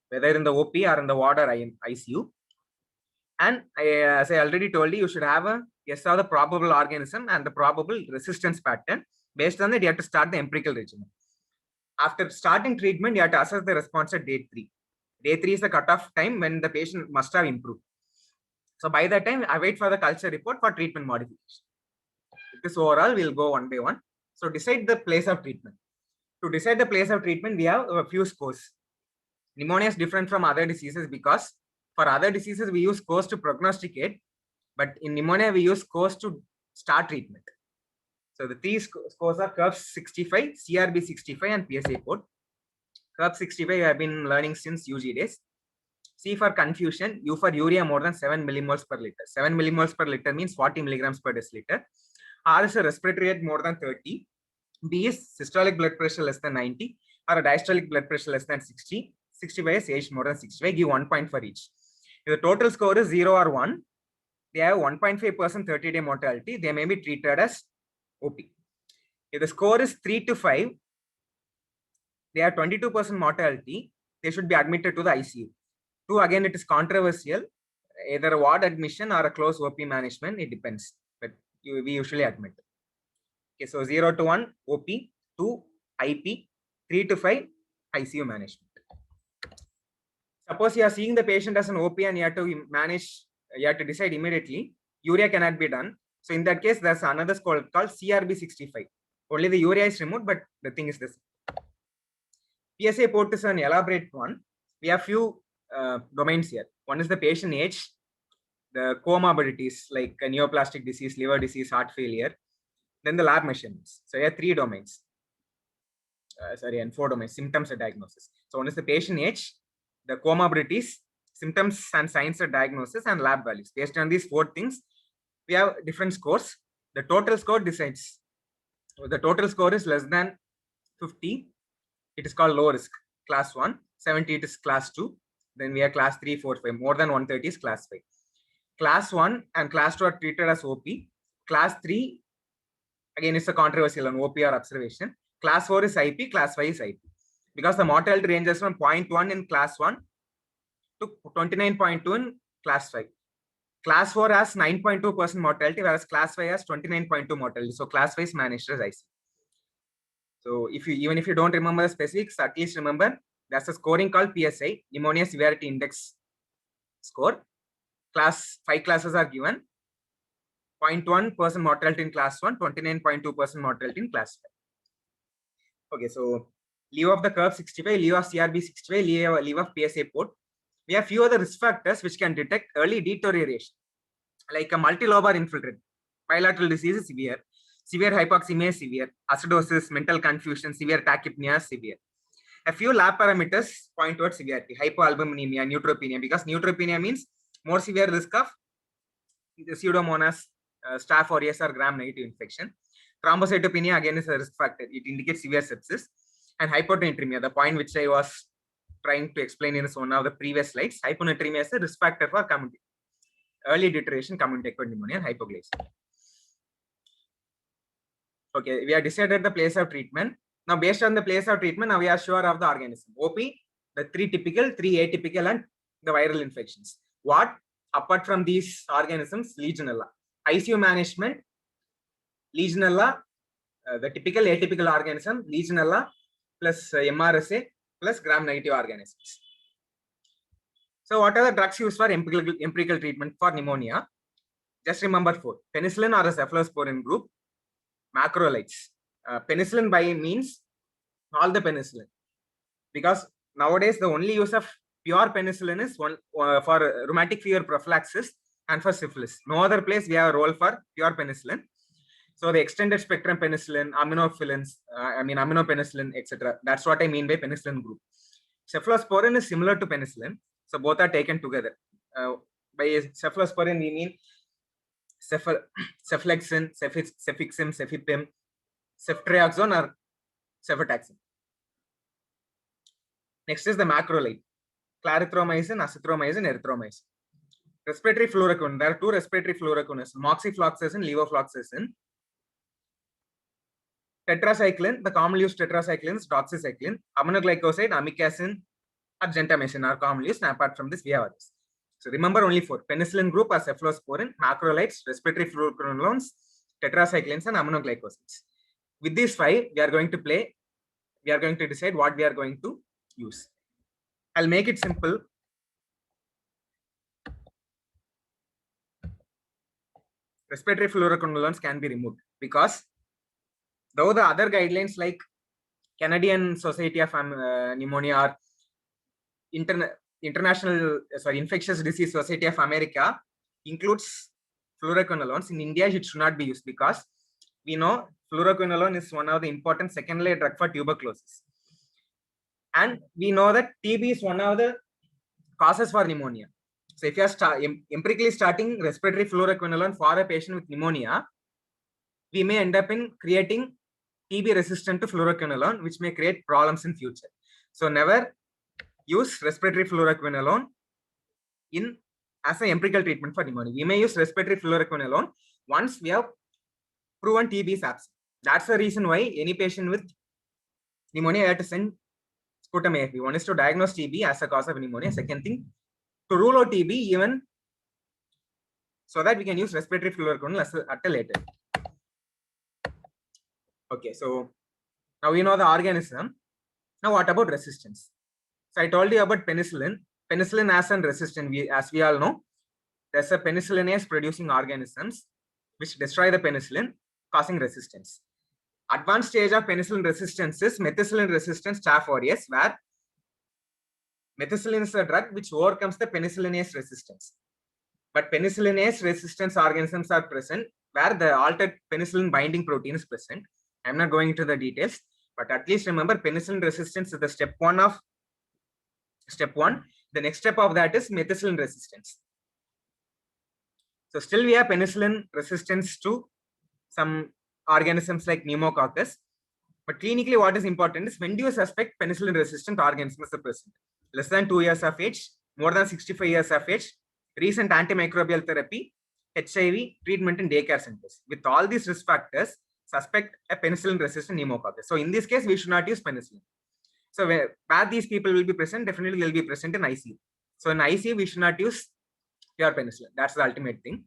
whether in the OP or in the ward or ICU. And as I already told you, you should have a guess of the probable organism and the probable resistance pattern. Based on that, you have to start the empirical regimen. After starting treatment, you have to assess the response at day 3. Day 3 is the cutoff time when the patient must have improved. So by that time, I wait for the culture report for treatment modification. This overall, we'll go one by one. So decide the place of treatment. To decide the place of treatment, we have a few scores. Pneumonia is different from other diseases because for other diseases, we use scores to prognosticate. But in pneumonia, we use scores to start treatment. So the 3 scores are KERBS 65, CRB 65, and PSA code. KERBS 65 we have been learning since UG days. C for confusion, U for urea more than 7 millimoles per liter. 7 millimoles per liter means 40 milligrams per deciliter. R is a respiratory rate more than 30. B is systolic blood pressure less than 90 or a diastolic blood pressure less than 60. 65 is age more than 65. Give 1 point for each. If the total score is 0 or 1, they have 1.5% 30-day mortality. They may be treated as OP. If the score is 3 to 5, they have 22% mortality. They should be admitted to the ICU. 2, again, it is controversial. Either a ward admission or a close OP management. It depends. But we usually admit. Okay, so 0 to 1, OP. 2, IP. 3 to 5, ICU management. Suppose you are seeing the patient as an OP and you have to manage, you have to decide immediately. Urea cannot be done. So in that case, there's another score called CRB 65. Only the urea is removed, but the thing is this. PSA port is an elaborate one. We have few domains here. One is the patient age, the comorbidities like neoplastic disease, liver disease, heart failure, then the lab measurements. So you have 3 domains. And 4 domains, symptoms and diagnosis. So one is the patient age, the comorbidities, symptoms and signs of diagnosis, and lab values. Based on these 4 things, we have different scores. The total score decides. So the total score is less than 50. It is called low risk, class 1. 70, it is class 2. Then we have class 3, 4, 5. More than 130 is class 5. Class 1 and class 2 are treated as OP. Class 3, again, it's a controversial on OP or observation. Class 4 is IP. Class 5 is IP. Because the mortality ranges from 0.1 in class 1 to 29.2 in class 5. Class 4 has 9.2% mortality, whereas class 5 has 29.2 mortality. So class 5 is managed as IC. So even if you don't remember the specifics, at least remember there's a scoring called PSI, Pneumonia Severity Index score. Class 5 classes are given. 0.1% mortality in class 1, 29.2% mortality in class 5. Okay, so leave of the KERBS 65, leave of CRB 65, leave of PSA port. We have few other risk factors which can detect early deterioration, like a multilobar infiltrate, bilateral disease is severe, severe hypoxemia is severe, acidosis, mental confusion, severe tachypnea is severe. A few lab parameters point towards severity, hypoalbuminemia, neutropenia, because neutropenia means more severe risk of the Pseudomonas, Staph aureus or gram-negative infection. Thrombocytopenia again is a risk factor. It indicates severe sepsis. And hyponatremia, the point which I was trying to explain in one of the previous slides, hyponatremia is a risk factor for early deterioration, community-acquired pneumonia, and hypoglycemia. Okay, we have decided the place of treatment. Now, based on the place of treatment, now we are sure of the organism. OP, the 3 typical, 3 atypical, and the viral infections. What apart from these organisms? Legionella. ICU management, Legionella, the typical atypical organism, Legionella plus MRSA plus gram-negative organisms. So what are the drugs used for empirical treatment for pneumonia? Just remember 4. Penicillin or a cephalosporin group, macrolides. Penicillin by means all the penicillin, because nowadays the only use of pure penicillin is one for rheumatic fever prophylaxis and for syphilis. No other place we have a role for pure penicillin. So the extended spectrum penicillin, aminophenillins, aminopenicillin, etc. That's what I mean by penicillin group. Cephalosporin is similar to penicillin, so both are taken together. By cephalosporin we mean cefalexin, cefixim, cefepime, ceftriaxone or cefotaxime. Next is the macrolide: clarithromycin, azithromycin, erythromycin. Respiratory fluoroquine. There are 2 respiratory fluoroquines: moxifloxacin, levofloxacin. Tetracycline, the commonly used tetracycline is doxycycline. Aminoglycoside, amikacin, or gentamicin are commonly used. And apart from this, we have others. So remember only 4: penicillin group are cephalosporin, macrolides, respiratory fluoroquinolones, tetracyclines, and aminoglycosides. With these 5, we are going to decide what we are going to use. I'll make it simple. Respiratory fluoroquinolones can be removed because though the other guidelines like Canadian Society of Pneumonia or Infectious Disease Society of America includes fluoroquinolones, in India it should not be used because we know fluoroquinolone is one of the important second-line drug for tuberculosis. And we know that TB is one of the causes for pneumonia. So if you are empirically starting respiratory fluoroquinolone for a patient with pneumonia, we may end up in creating TB resistant to fluoroquinolone, which may create problems in future. So never use respiratory fluoroquinolone as an empirical treatment for pneumonia. We may use respiratory fluoroquinolone once we have proven TB is absent. That's the reason why any patient with pneumonia, you have to send sputum AFB. One is to diagnose TB as a cause of pneumonia. Second thing, to rule out TB even so that we can use respiratory fluoroquinolone at a later. Okay, so now we know the organism. Now what about resistance? So I told you about penicillin. Penicillin as an resistant, as we all know, there's a penicillinase producing organisms which destroy the penicillin, causing resistance. Advanced stage of penicillin resistance is methicillin resistant Staph aureus, where methicillin is a drug which overcomes the penicillinase resistance. But penicillinase resistance organisms are present where the altered penicillin binding protein is present. I'm not going into the details, but at least remember penicillin resistance is the step 1 of step 1. The next step of that is methicillin resistance. So still we have penicillin resistance to some organisms like pneumococcus. But clinically what is important is when do you suspect penicillin resistant organisms are present? Less than 2 years of age, more than 65 years of age, recent antimicrobial therapy, HIV, treatment in daycare centers. With all these risk factors, suspect a penicillin resistant pneumococcus. So in this case, we should not use penicillin. So where these people will be present, definitely they'll be present in ICU. So in ICU, we should not use pure penicillin. That's the ultimate thing.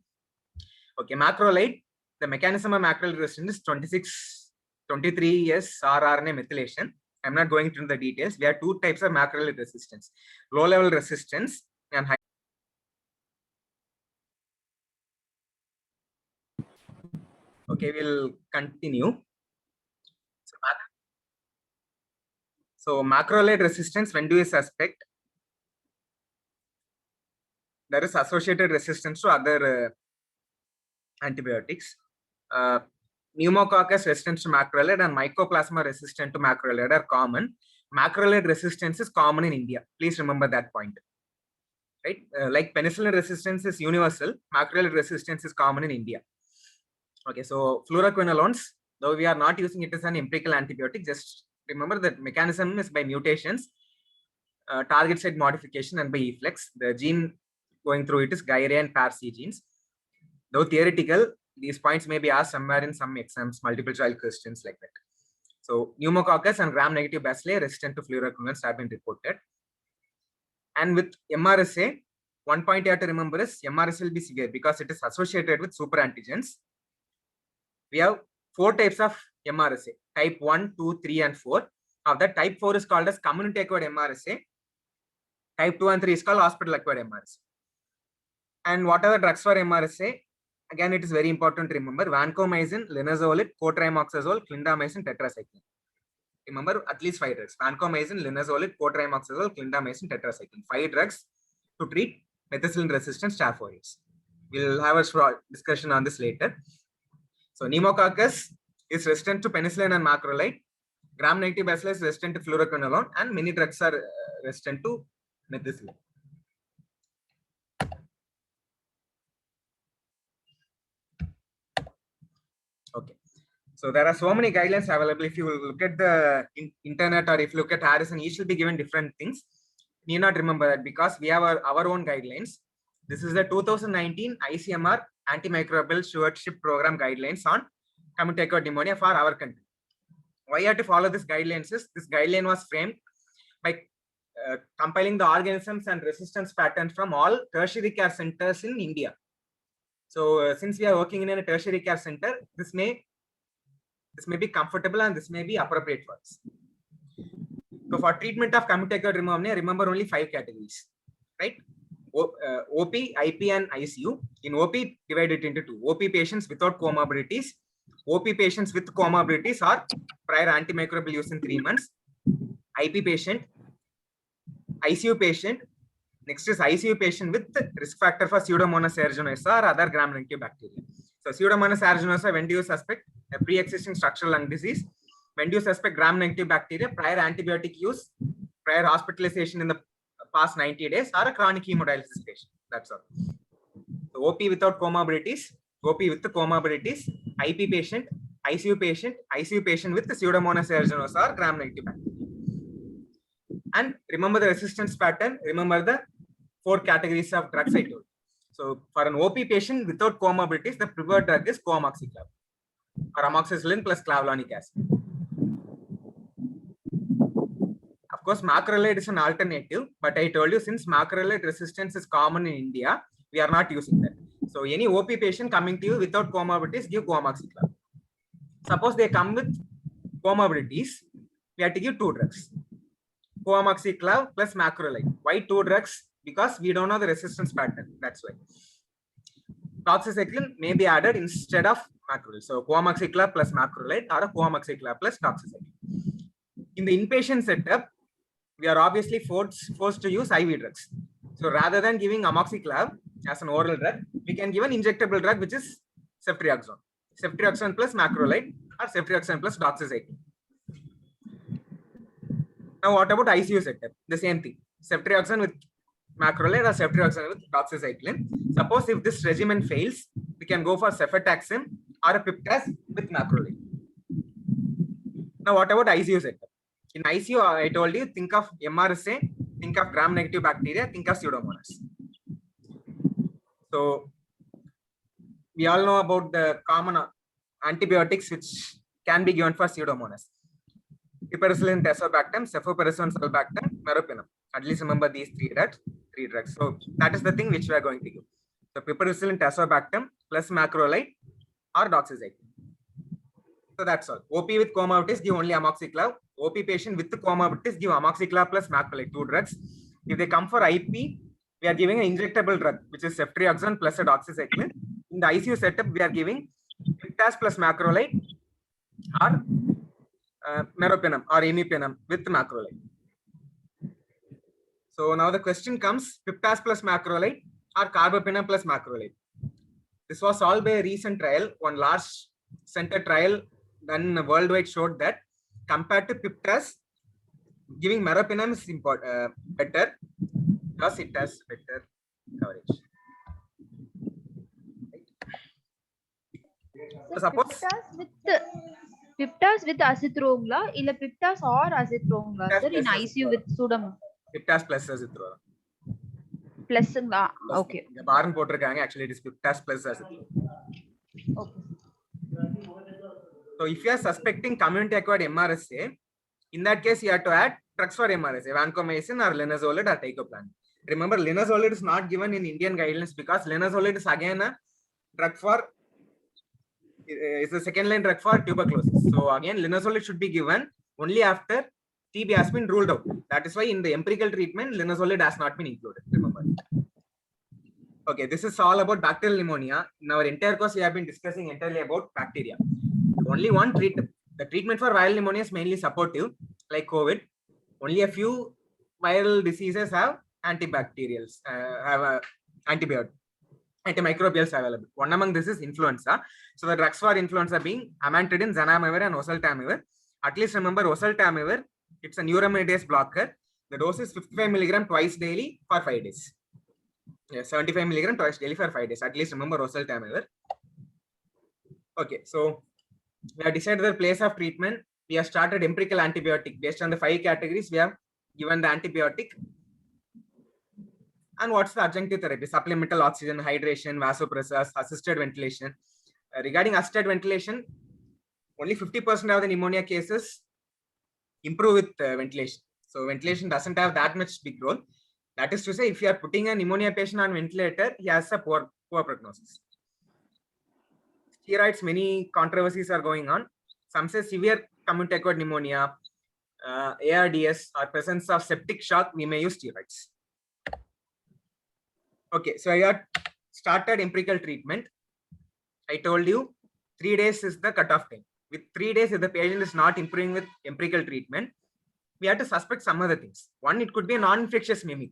Okay, macrolide. The mechanism of macrolide resistance is 23 years rRNA methylation. I'm not going into the details. We have 2 types of macrolide resistance: low level resistance and high. Okay, we'll continue. So macrolide resistance, when do you suspect? There is associated resistance to other antibiotics. Pneumococcus resistance to macrolide and mycoplasma resistant to macrolide are common. Macrolide resistance is common in India. Please remember that point. Right? Like penicillin resistance is universal, macrolide resistance is common in India. Okay, so fluoroquinolones, though we are not using it as an empirical antibiotic, just remember that mechanism is by mutations, target site modification, and by efflux. The gene going through it is Guillain and PARC genes. Though theoretical, these points may be asked somewhere in some exams, multiple choice questions like that. So pneumococcus and gram-negative bacilli resistant to fluoroquinolones have been reported. And with MRSA, one point you have to remember is MRSA will be severe because it is associated with super antigens. We have 4 types of MRSA, type 1, 2, 3, and 4. Of that, type 4 is called as community acquired MRSA. Type 2 and 3 is called hospital acquired MRSA. And what are the drugs for MRSA? Again, it is very important to remember: vancomycin, linezolid, cotrimoxazole, clindamycin, tetracycline. Remember at least 5 drugs: vancomycin, linezolid, cotrimoxazole, clindamycin, tetracycline. 5 drugs to treat methicillin-resistant staph aureus. We'll have a short discussion on this later. So Pneumococcus is resistant to penicillin and macrolide. Gram-negative bacillus is resistant to fluoroquinolone, and many drugs are resistant to methicillin. Okay, so there are so many guidelines available. If you look at the internet, or if you look at Harrison, each will be given different things. Need not remember that because we have our own guidelines. This is the 2019 ICMR Antimicrobial Stewardship Program guidelines on community acquired pneumonia for our country. Why you have to follow this guidelines is this guideline was framed by compiling the organisms and resistance patterns from all tertiary care centers in India. So since we are working in a tertiary care center, this may be comfortable and this may be appropriate for us. So for treatment of community acquired pneumonia, remember only 5 categories, right? OP, IP, and ICU. In OP, divided into 2: OP patients without comorbidities, OP patients with comorbidities or prior antimicrobial use in 3 months, IP patient, ICU patient. Next is ICU patient with risk factor for Pseudomonas aeruginosa or other gram-negative bacteria. So Pseudomonas aeruginosa, when do you suspect a pre-existing structural lung disease? When do you suspect gram-negative bacteria? Prior antibiotic use, prior hospitalization in the past 90 days, or a chronic hemodialysis patient. That's all. So OP without comorbidities, OP with the comorbidities, IP patient, ICU patient with the Pseudomonas aeruginosa or gram-negative bacteria. And remember the resistance pattern. Remember the 4 categories of drugs I told. So for an OP patient without comorbidities, the preferred drug is co-amoxiclav or amoxicillin plus clavulanic acid. Of course, macrolide is an alternative, but I told you since macrolide resistance is common in India, we are not using that. So any OP patient coming to you without comorbidities, give co-amoxiclav. Suppose they come with comorbidities, we have to give 2 drugs. Co-amoxiclav plus macrolide. Why 2 drugs? Because we don't know the resistance pattern. That's why. Doxycycline may be added instead of macrolide. So co-amoxiclav plus macrolide or a co-amoxiclav plus doxycycline. In the inpatient setup, we are obviously forced to use IV drugs. So rather than giving amoxiclav as an oral drug, we can give an injectable drug, which is ceftriaxone. Ceftriaxone plus macrolide or ceftriaxone plus doxycycline. Now, what about ICU setup? The same thing. Ceftriaxone with macrolide or ceftriaxone with doxycycline. Suppose if this regimen fails, we can go for cefotaxime or a piptas with macrolide. Now, what about ICU setup? In ICU, I told you, think of MRSA, think of gram-negative bacteria, think of Pseudomonas. So, we all know about the common antibiotics which can be given for Pseudomonas. Piperacillin, tazobactam, cefoperazone, sulbactam, meropenem. At least remember these 3 drugs. So that is the thing which we are going to give. So piperacillin, tazobactam plus macrolide or doxycycline. So that's all. OP with comorbidities, give only amoxiclav. OP patient with comorbidities, give amoxiclav plus macrolide, 2 drugs. If they come for IP, we are giving an injectable drug, which is ceftriaxone plus a doxycycline. In the ICU setup, we are giving piptas plus macrolide or meropenem or imipenem with macrolide. So now the question comes: piptas plus macrolide or carbapenem plus macrolide? This was solved by a recent trial. One large center trial done worldwide showed that compared to piptas, giving meropenem is better because it has better coverage. So suppose
piptas with azithromla illa piptas or azithromla sir in ICU with Pseudomonas.
Piptas plus azithromycin.
Plus okay.
The barn potrukanga, actually it is piptas plus azithromycin.
Okay.
So if you are suspecting community acquired MRSA, in that case you have to add drugs for MRSA, vancomycin or linezolid or teicoplanin. Remember, linezolid is not given in Indian guidelines because linezolid is again a drug for, is a second line drug for tuberculosis. So again, linezolid should be given only after TB has been ruled out. That is why in the empirical treatment, linezolid has not been included. Remember. Okay, this is all about bacterial pneumonia. In our entire course, we have been discussing entirely about bacteria. Only one treatment. The treatment for viral pneumonia is mainly supportive, like COVID. Only a few viral diseases have antibacterials, antimicrobials available. One among this is influenza. So the drugs for influenza being amantadine, zanamivir, and oseltamivir. At least remember oseltamivir, it's a neuraminidase blocker. The dose is 55 milligram twice daily for 5 days. Yeah, 75 milligram twice daily for 5 days. At least remember oseltamivir. Okay, so we have decided the place of treatment. We have started empirical antibiotic based on the 5 categories. We have given the antibiotic. And what's the adjunctive therapy? Supplemental oxygen, hydration, vasopressors, assisted ventilation. Regarding assisted ventilation, only 50% of the pneumonia cases improve with ventilation. So ventilation doesn't have that much big role. That is to say, if you are putting a pneumonia patient on ventilator, he has a poor prognosis. Steroids, many controversies are going on. Some say severe community-acquired pneumonia, ARDS, or presence of septic shock, we may use steroids. Okay, so I got started empirical treatment. I told you 3 days is the cutoff time. With 3 days, if the patient is not improving with empirical treatment, we have to suspect some other things. One, it could be a non-infectious mimic.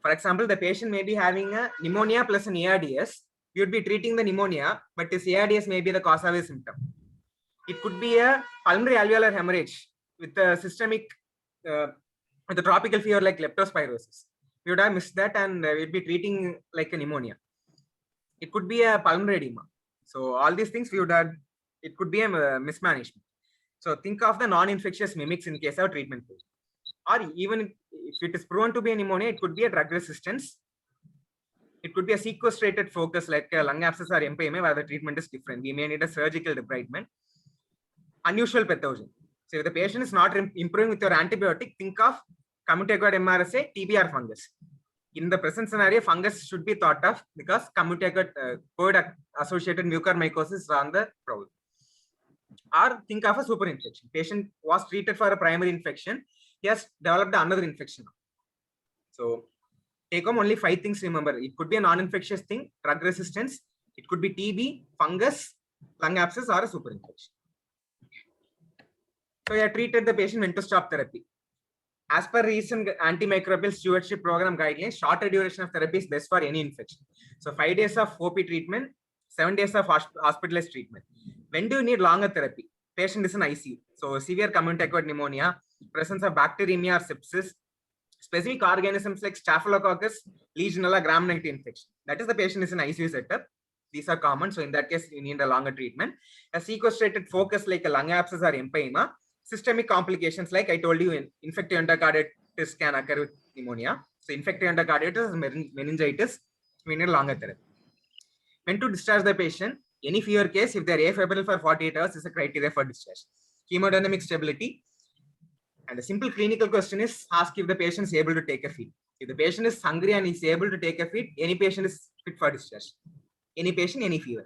For example, the patient may be having a pneumonia plus an ARDS. You would be treating the pneumonia, but this ARDS may be the cause of a symptom. It could be a pulmonary alveolar hemorrhage with a systemic, with a tropical fever like leptospirosis. We would have missed that and we would be treating like a pneumonia. It could be a pulmonary edema. So all these things we would have, it could be a mismanagement. So think of the non-infectious mimics in case of treatment. Or even if it is proven to be a pneumonia, it could be a drug resistance. It could be a sequestrated focus like lung abscess or empyema where the treatment is different. We may need a surgical debridement. Unusual pathogen. So if the patient is not improving with your antibiotic, think of community-acquired MRSA, TB or fungus. In the present scenario, fungus should be thought of because community-acquired COVID-associated mucormycosis is on the prowl. Or think of a super infection. Patient was treated for a primary infection. He has developed another infection. So take home only 5 things. Remember, it could be a non-infectious thing, drug resistance. It could be TB, fungus, lung abscess, or a super infection. So I treated the patient when to stop therapy. As per recent antimicrobial stewardship program guidelines, shorter duration of therapy is best for any infection. So 5 days of OP treatment, 7 days of hospitalized treatment. When do you need longer therapy? Patient is in ICU. So severe community-acquired pneumonia, presence of bacteremia or sepsis, specific organisms like Staphylococcus, Legionella, Gram-negative infection. That is the patient is in ICU setup. These are common. So in that case, you need a longer treatment. A sequestrated focus like a lung abscess or empyema. Systemic complications like I told you, infective endocarditis can occur with pneumonia. So infective endocarditis is meningitis. We need longer therapy. When to discharge the patient? Any fever case, if they are afebrile for 48 hours, is a criteria for discharge. Hemodynamic stability. And the simple clinical question is ask if the patient is able to take a feed. If the patient is hungry and is able to take a feed, any patient is fit for discharge. Any patient, any fever.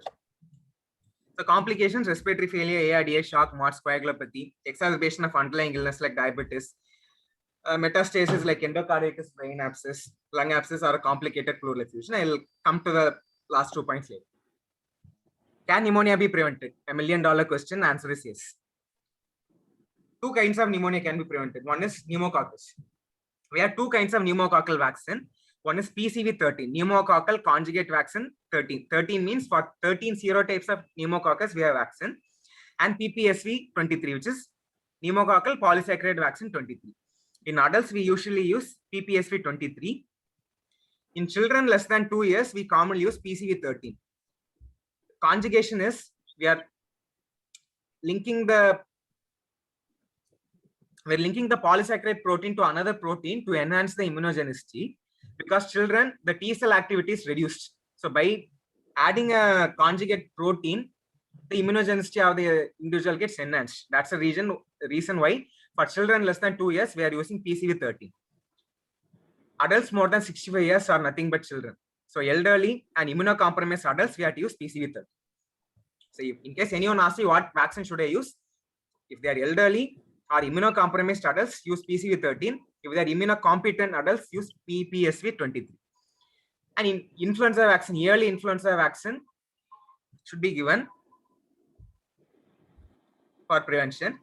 So complications, respiratory failure, ARDS, shock, MOTS, coagulopathy, exacerbation of underlying illness like diabetes, metastasis like endocarditis, brain abscess, lung abscess, or a complicated pleural effusion. I will come to the last 2 points later. Can pneumonia be prevented? $1 million question. Answer is yes. 2 kinds of pneumonia can be prevented. One is pneumococcus. We have 2 kinds of pneumococcal vaccine. One is PCV13, pneumococcal conjugate vaccine 13. 13 means for 13 serotypes of pneumococcus, we have vaccine. And PPSV23, which is pneumococcal polysaccharide vaccine 23. In adults, we usually use PPSV23. In children less than 2 years, we commonly use PCV13. Conjugation is, we are linking the polysaccharide protein to another protein to enhance the immunogenicity. Because children, the T cell activity is reduced. So by adding a conjugate protein, the immunogenicity of the individual gets enhanced. That's the reason why for children less than 2 years, we are using PCV13. adults more than 65 years are nothing but children. So elderly and immunocompromised adults, we have to use PCV13. So in case anyone asks you what vaccine should I use, if they are elderly or immunocompromised adults, use PCV13. If they are immunocompetent adults, use PPSV23. And in influenza vaccine, yearly influenza vaccine should be given for prevention.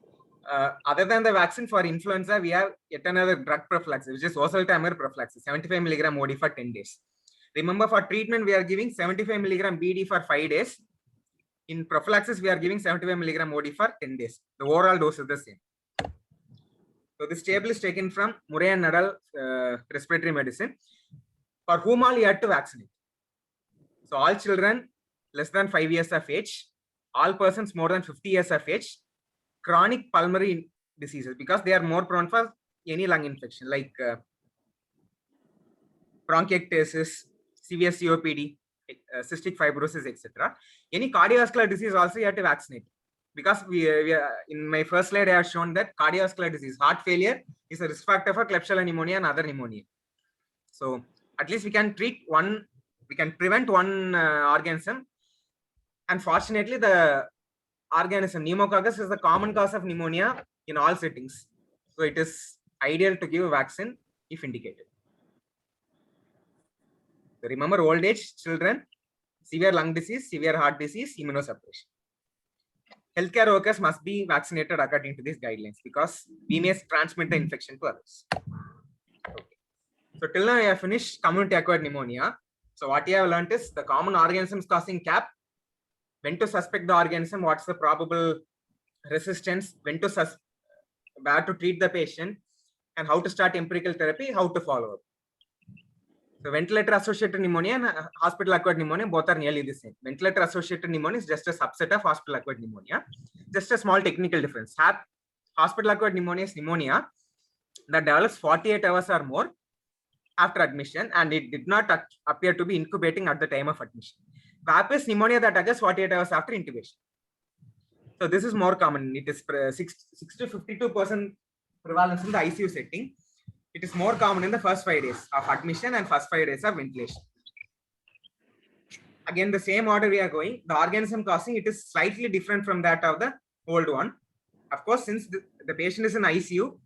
Other than the vaccine for influenza, we have yet another drug prophylaxis, which is oseltamivir prophylaxis, 75 milligram OD for 10 days. Remember, for treatment, we are giving 75 milligram BD for 5 days. In prophylaxis, we are giving 75 milligram OD for 10 days. The overall dose is the same. So this table is taken from Murray and Nadal respiratory medicine. For whom all you had to vaccinate. So all children less than 5 years of age, all persons more than 50 years of age, chronic pulmonary diseases, because they are more prone for any lung infection like bronchiectasis, severe COPD, cystic fibrosis, etc. Any cardiovascular disease also you have to vaccinate, because we in my first slide I have shown that cardiovascular disease, heart failure, is a risk factor for Klebsiella pneumonia and other pneumonia. So at least we can treat one, we can prevent one organism. Unfortunately, the organism Pneumococcus is the common cause of pneumonia in all settings. So it is ideal to give a vaccine if indicated. So remember, old age, children, severe lung disease, severe heart disease, immunosuppression. Healthcare workers must be vaccinated according to these guidelines, because we may transmit the infection to others. Okay. So till now I have finished community acquired pneumonia. So what you have learned is the common organisms causing CAP, when to suspect the organism, what's the probable resistance, when to where to treat the patient, and how to start empirical therapy, how to follow up. So ventilator associated pneumonia and hospital acquired pneumonia both are nearly the same. Ventilator associated pneumonia is just a subset of hospital acquired pneumonia. Just a small technical difference. Hospital acquired pneumonia is pneumonia that develops 48 hours or more after admission, and it did not appear to be incubating at the time of admission. VAP is pneumonia that occurs 48 hours after intubation. So this is more common. It is 6 to 52% prevalence in the ICU setting. It is more common in the first 5 days of admission and first 5 days of ventilation. Again, the same order we are going. The organism causing it is slightly different from that of the old one. Of course, since the patient is in ICU,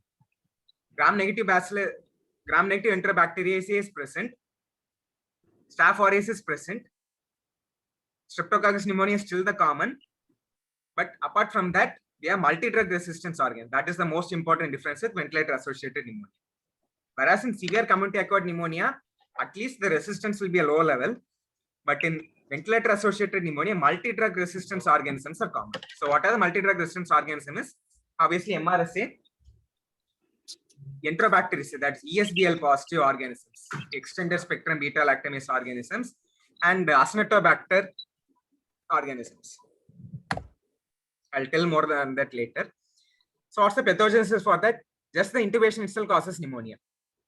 gram-negative Enterobacteriaceae is present, Staph aureus is present, Streptococcus pneumoniae is still the common, but apart from that, we have multi-drug resistance organ. That is the most important difference with ventilator-associated pneumonia. Whereas in severe community-acquired pneumonia, at least the resistance will be a low level, but in ventilator-associated pneumonia, multi-drug resistance organisms are common. So what are the multi-drug resistance organisms? Obviously, MRSA, Enterobacteriaceae, that's ESBL positive organisms, extended spectrum beta-lactamase organisms, and Acinetobacter organisms. I'll tell more than that later. So what's the pathogenesis for that? Just the intubation itself causes pneumonia.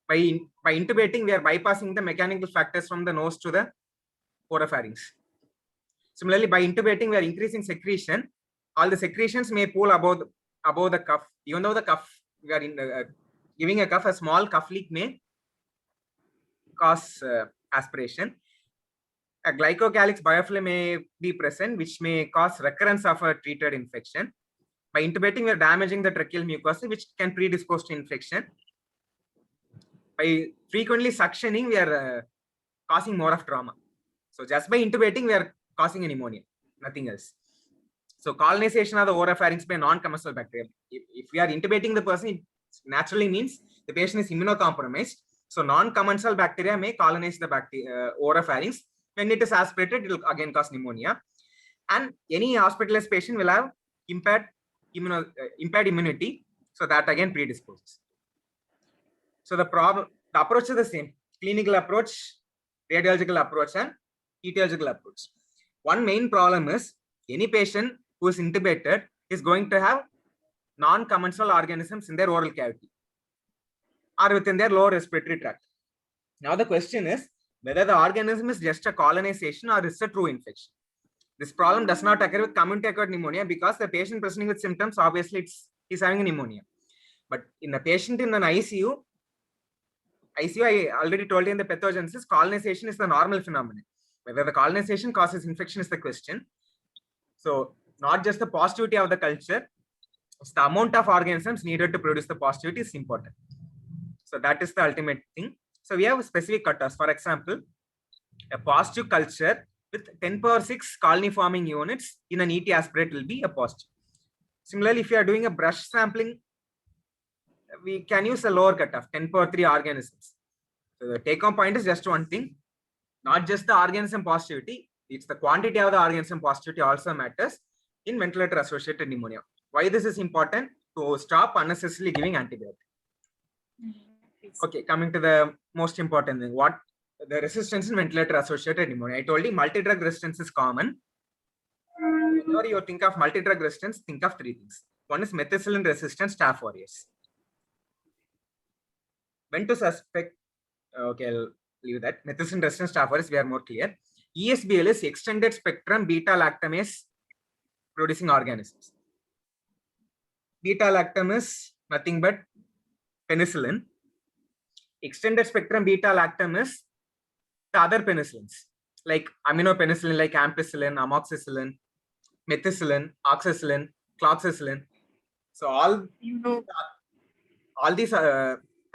By intubating, we are bypassing the mechanical factors from the nose to the oropharynx. Similarly, by intubating, we are increasing secretion. All the secretions may pool above the cuff. Even though the cuff, we are giving a cuff, a small cuff leak may cause aspiration. A glycocalyx biofilm may be present, which may cause recurrence of a treated infection. By intubating, we are damaging the tracheal mucosa, which can predispose to infection. By frequently suctioning, we are causing more of trauma. So just by intubating, we are causing a pneumonia, nothing else. So colonization of the oropharynx by non-commensal bacteria. If we are intubating the person, it naturally means the patient is immunocompromised. So non-commensal bacteria may colonize the oropharynx. When it is aspirated, it will again cause pneumonia. And any hospitalized patient will have impaired immunity. So that again predisposes. So the approach is the same: clinical approach, radiological approach, and etiological approach. One main problem is any patient who is intubated is going to have non-commensal organisms in their oral cavity or within their lower respiratory tract. Now the question is whether the organism is just a colonization or is a true infection. This problem does not occur with community-acquired pneumonia because the patient presenting with symptoms, obviously he's having a pneumonia. But in the patient in an ICU, ICU, I already told you in the pathogenesis, colonization is the normal phenomenon. Whether the colonization causes infection is the question. So not just the positivity of the culture, it's the amount of organisms needed to produce the positivity is important. So that is the ultimate thing. So we have specific cutoffs. For example, a positive culture with 10^6 colony forming units in an ET aspirate will be a positive. Similarly, if you are doing a brush sampling, we can use a lower cutoff, 10^3 organisms. So the take home point is just one thing, not just the organism positivity, it's the quantity of the organism positivity also matters in ventilator associated pneumonia. Why this is important? To stop unnecessarily giving antibiotics. Okay, coming to the most important thing, what the resistance in ventilator associated pneumonia. I told you multi-drug resistance is common. Whenever you think of multi-drug resistance, think of three things. One is methicillin resistant Staph aureus. When to suspect, okay, I'll leave that. Methicillin resistant Staph aureus, we are more clear. ESBL is extended spectrum beta lactamase producing organisms. Beta lactam is nothing but penicillin. Extended spectrum beta lactam is the other penicillins like aminopenicillin, like ampicillin, amoxicillin, methicillin, oxacillin, cloxacillin. So all these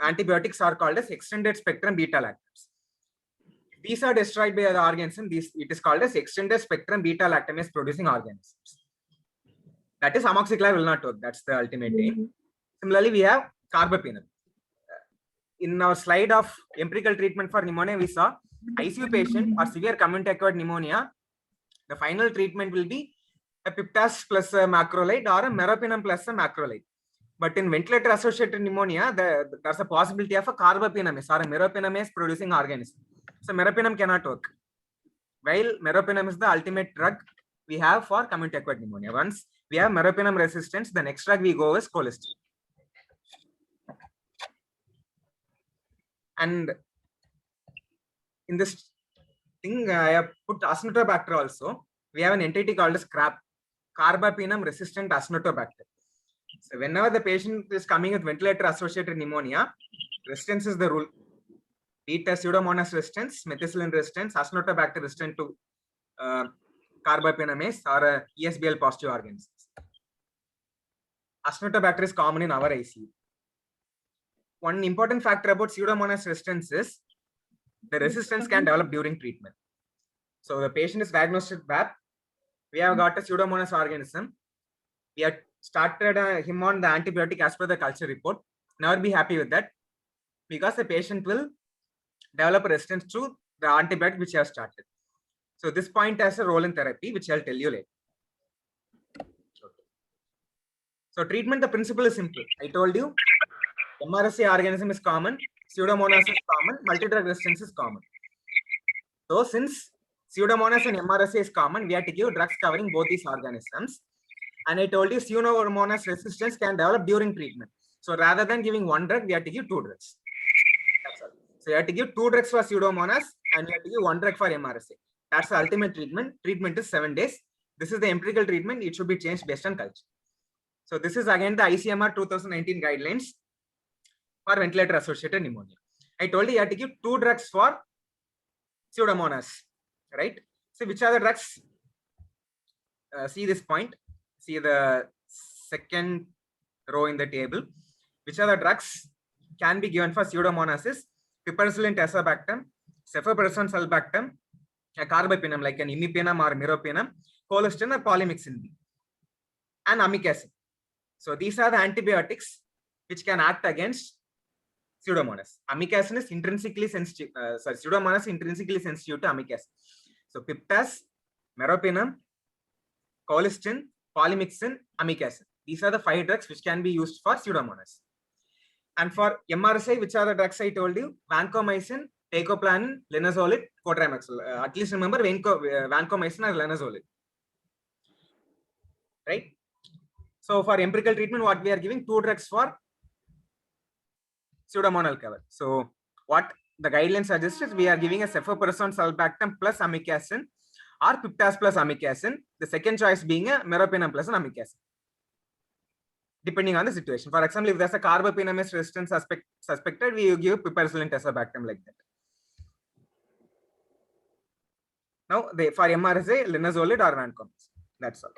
antibiotics are called as extended spectrum beta lactams. These are destroyed by the organism. It is called as extended spectrum beta lactamase producing organisms. That is, amoxicillin will not work. That's the ultimate aim. Similarly, we have carbapenem. In our slide of empirical treatment for pneumonia, we saw ICU patient or severe community acquired pneumonia. The final treatment will be a piptas plus a macrolide or a meropenem plus a macrolide. But in ventilator associated pneumonia, there's a possibility of a carbapenemase or a meropenemase producing organism. So meropenem cannot work. While meropenem is the ultimate drug we have for community acquired pneumonia. Once we have meropenem resistance, the next drug we go is colistin. And in this thing, I have put Acinetobacter also. We have an entity called as CRAP, carbapenem resistant Acinetobacter. So whenever the patient is coming with ventilator associated pneumonia, resistance is the rule. Be it a Pseudomonas resistance, methicillin resistance, Acinetobacter resistant to carbapenemase or a ESBL positive organisms. Acinetobacter is common in our ICU. One important factor about Pseudomonas resistance is the resistance can develop during treatment. So the patient is diagnosed with BAP. We have got a Pseudomonas organism. We have started him on the antibiotic as per the culture report. Never be happy with that because the patient will develop resistance to the antibiotic which has started. So this point has a role in therapy, which I'll tell you later. So treatment, the principle is simple. I told you, MRSA organism is common, Pseudomonas is common, multi-drug resistance is common. So since Pseudomonas and MRSA is common, we have to give drugs covering both these organisms. And I told you Pseudomonas resistance can develop during treatment. So rather than giving one drug, we have to give two drugs. That's all. So you have to give two drugs for Pseudomonas and you have to give one drug for MRSA. That's the ultimate treatment. Treatment is 7 days. This is the empirical treatment. It should be changed based on culture. So this is again the ICMR 2019 guidelines for ventilator associated pneumonia. I told you have to give two drugs for Pseudomonas, right? So which are the drugs? See this point. See the second row in the table. Which are the drugs can be given for Pseudomonas is piperacillin tazobactam, cefoperazone sulbactam, a carbapenem like an imipenem or meropenem, colistin or polymyxin B, and amikacin. So these are the antibiotics which can act against Pseudomonas. Amikacin is intrinsically sensitive. Pseudomonas is intrinsically sensitive to amikacin. So piptas, meropenem, colistin, polymyxin, amikacin. These are the 5 drugs which can be used for Pseudomonas. And for MRSA, which are the drugs I told you? Vancomycin, teicoplanin, linezolid, cotrimoxazole. At least remember vancomycin or linezolid. Right? So for empirical treatment, what we are giving 2 drugs for Pseudomonal cover. So what the guidelines suggest is we are giving a cefoperazone sulbactam plus amikacin or piptas plus amikacin. The second choice being a meropenem plus an amikacin. depending on the situation. For example, if there's a carbapenemase resistance suspected, we give piperacillin tazobactam like that. Now, for MRSA, linezolid or vancomycin. That's all.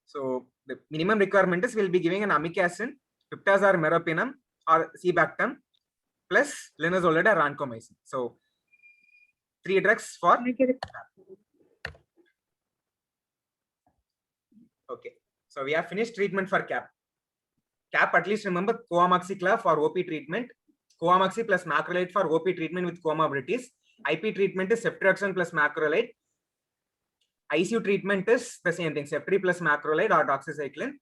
So the minimum requirement is we'll be giving an amikacin, piptaz or meropenem or cebactam plus linezolid or vancomycin. So 3 drugs for. Okay. So we have finished treatment for CAP. CAP, at least remember coamoxiclav for OP treatment, coamoxi plus macrolide for OP treatment with comorbidities. IP treatment is ceftriaxone plus macrolide. ICU treatment is the same thing, ceftri plus macrolide or doxycycline.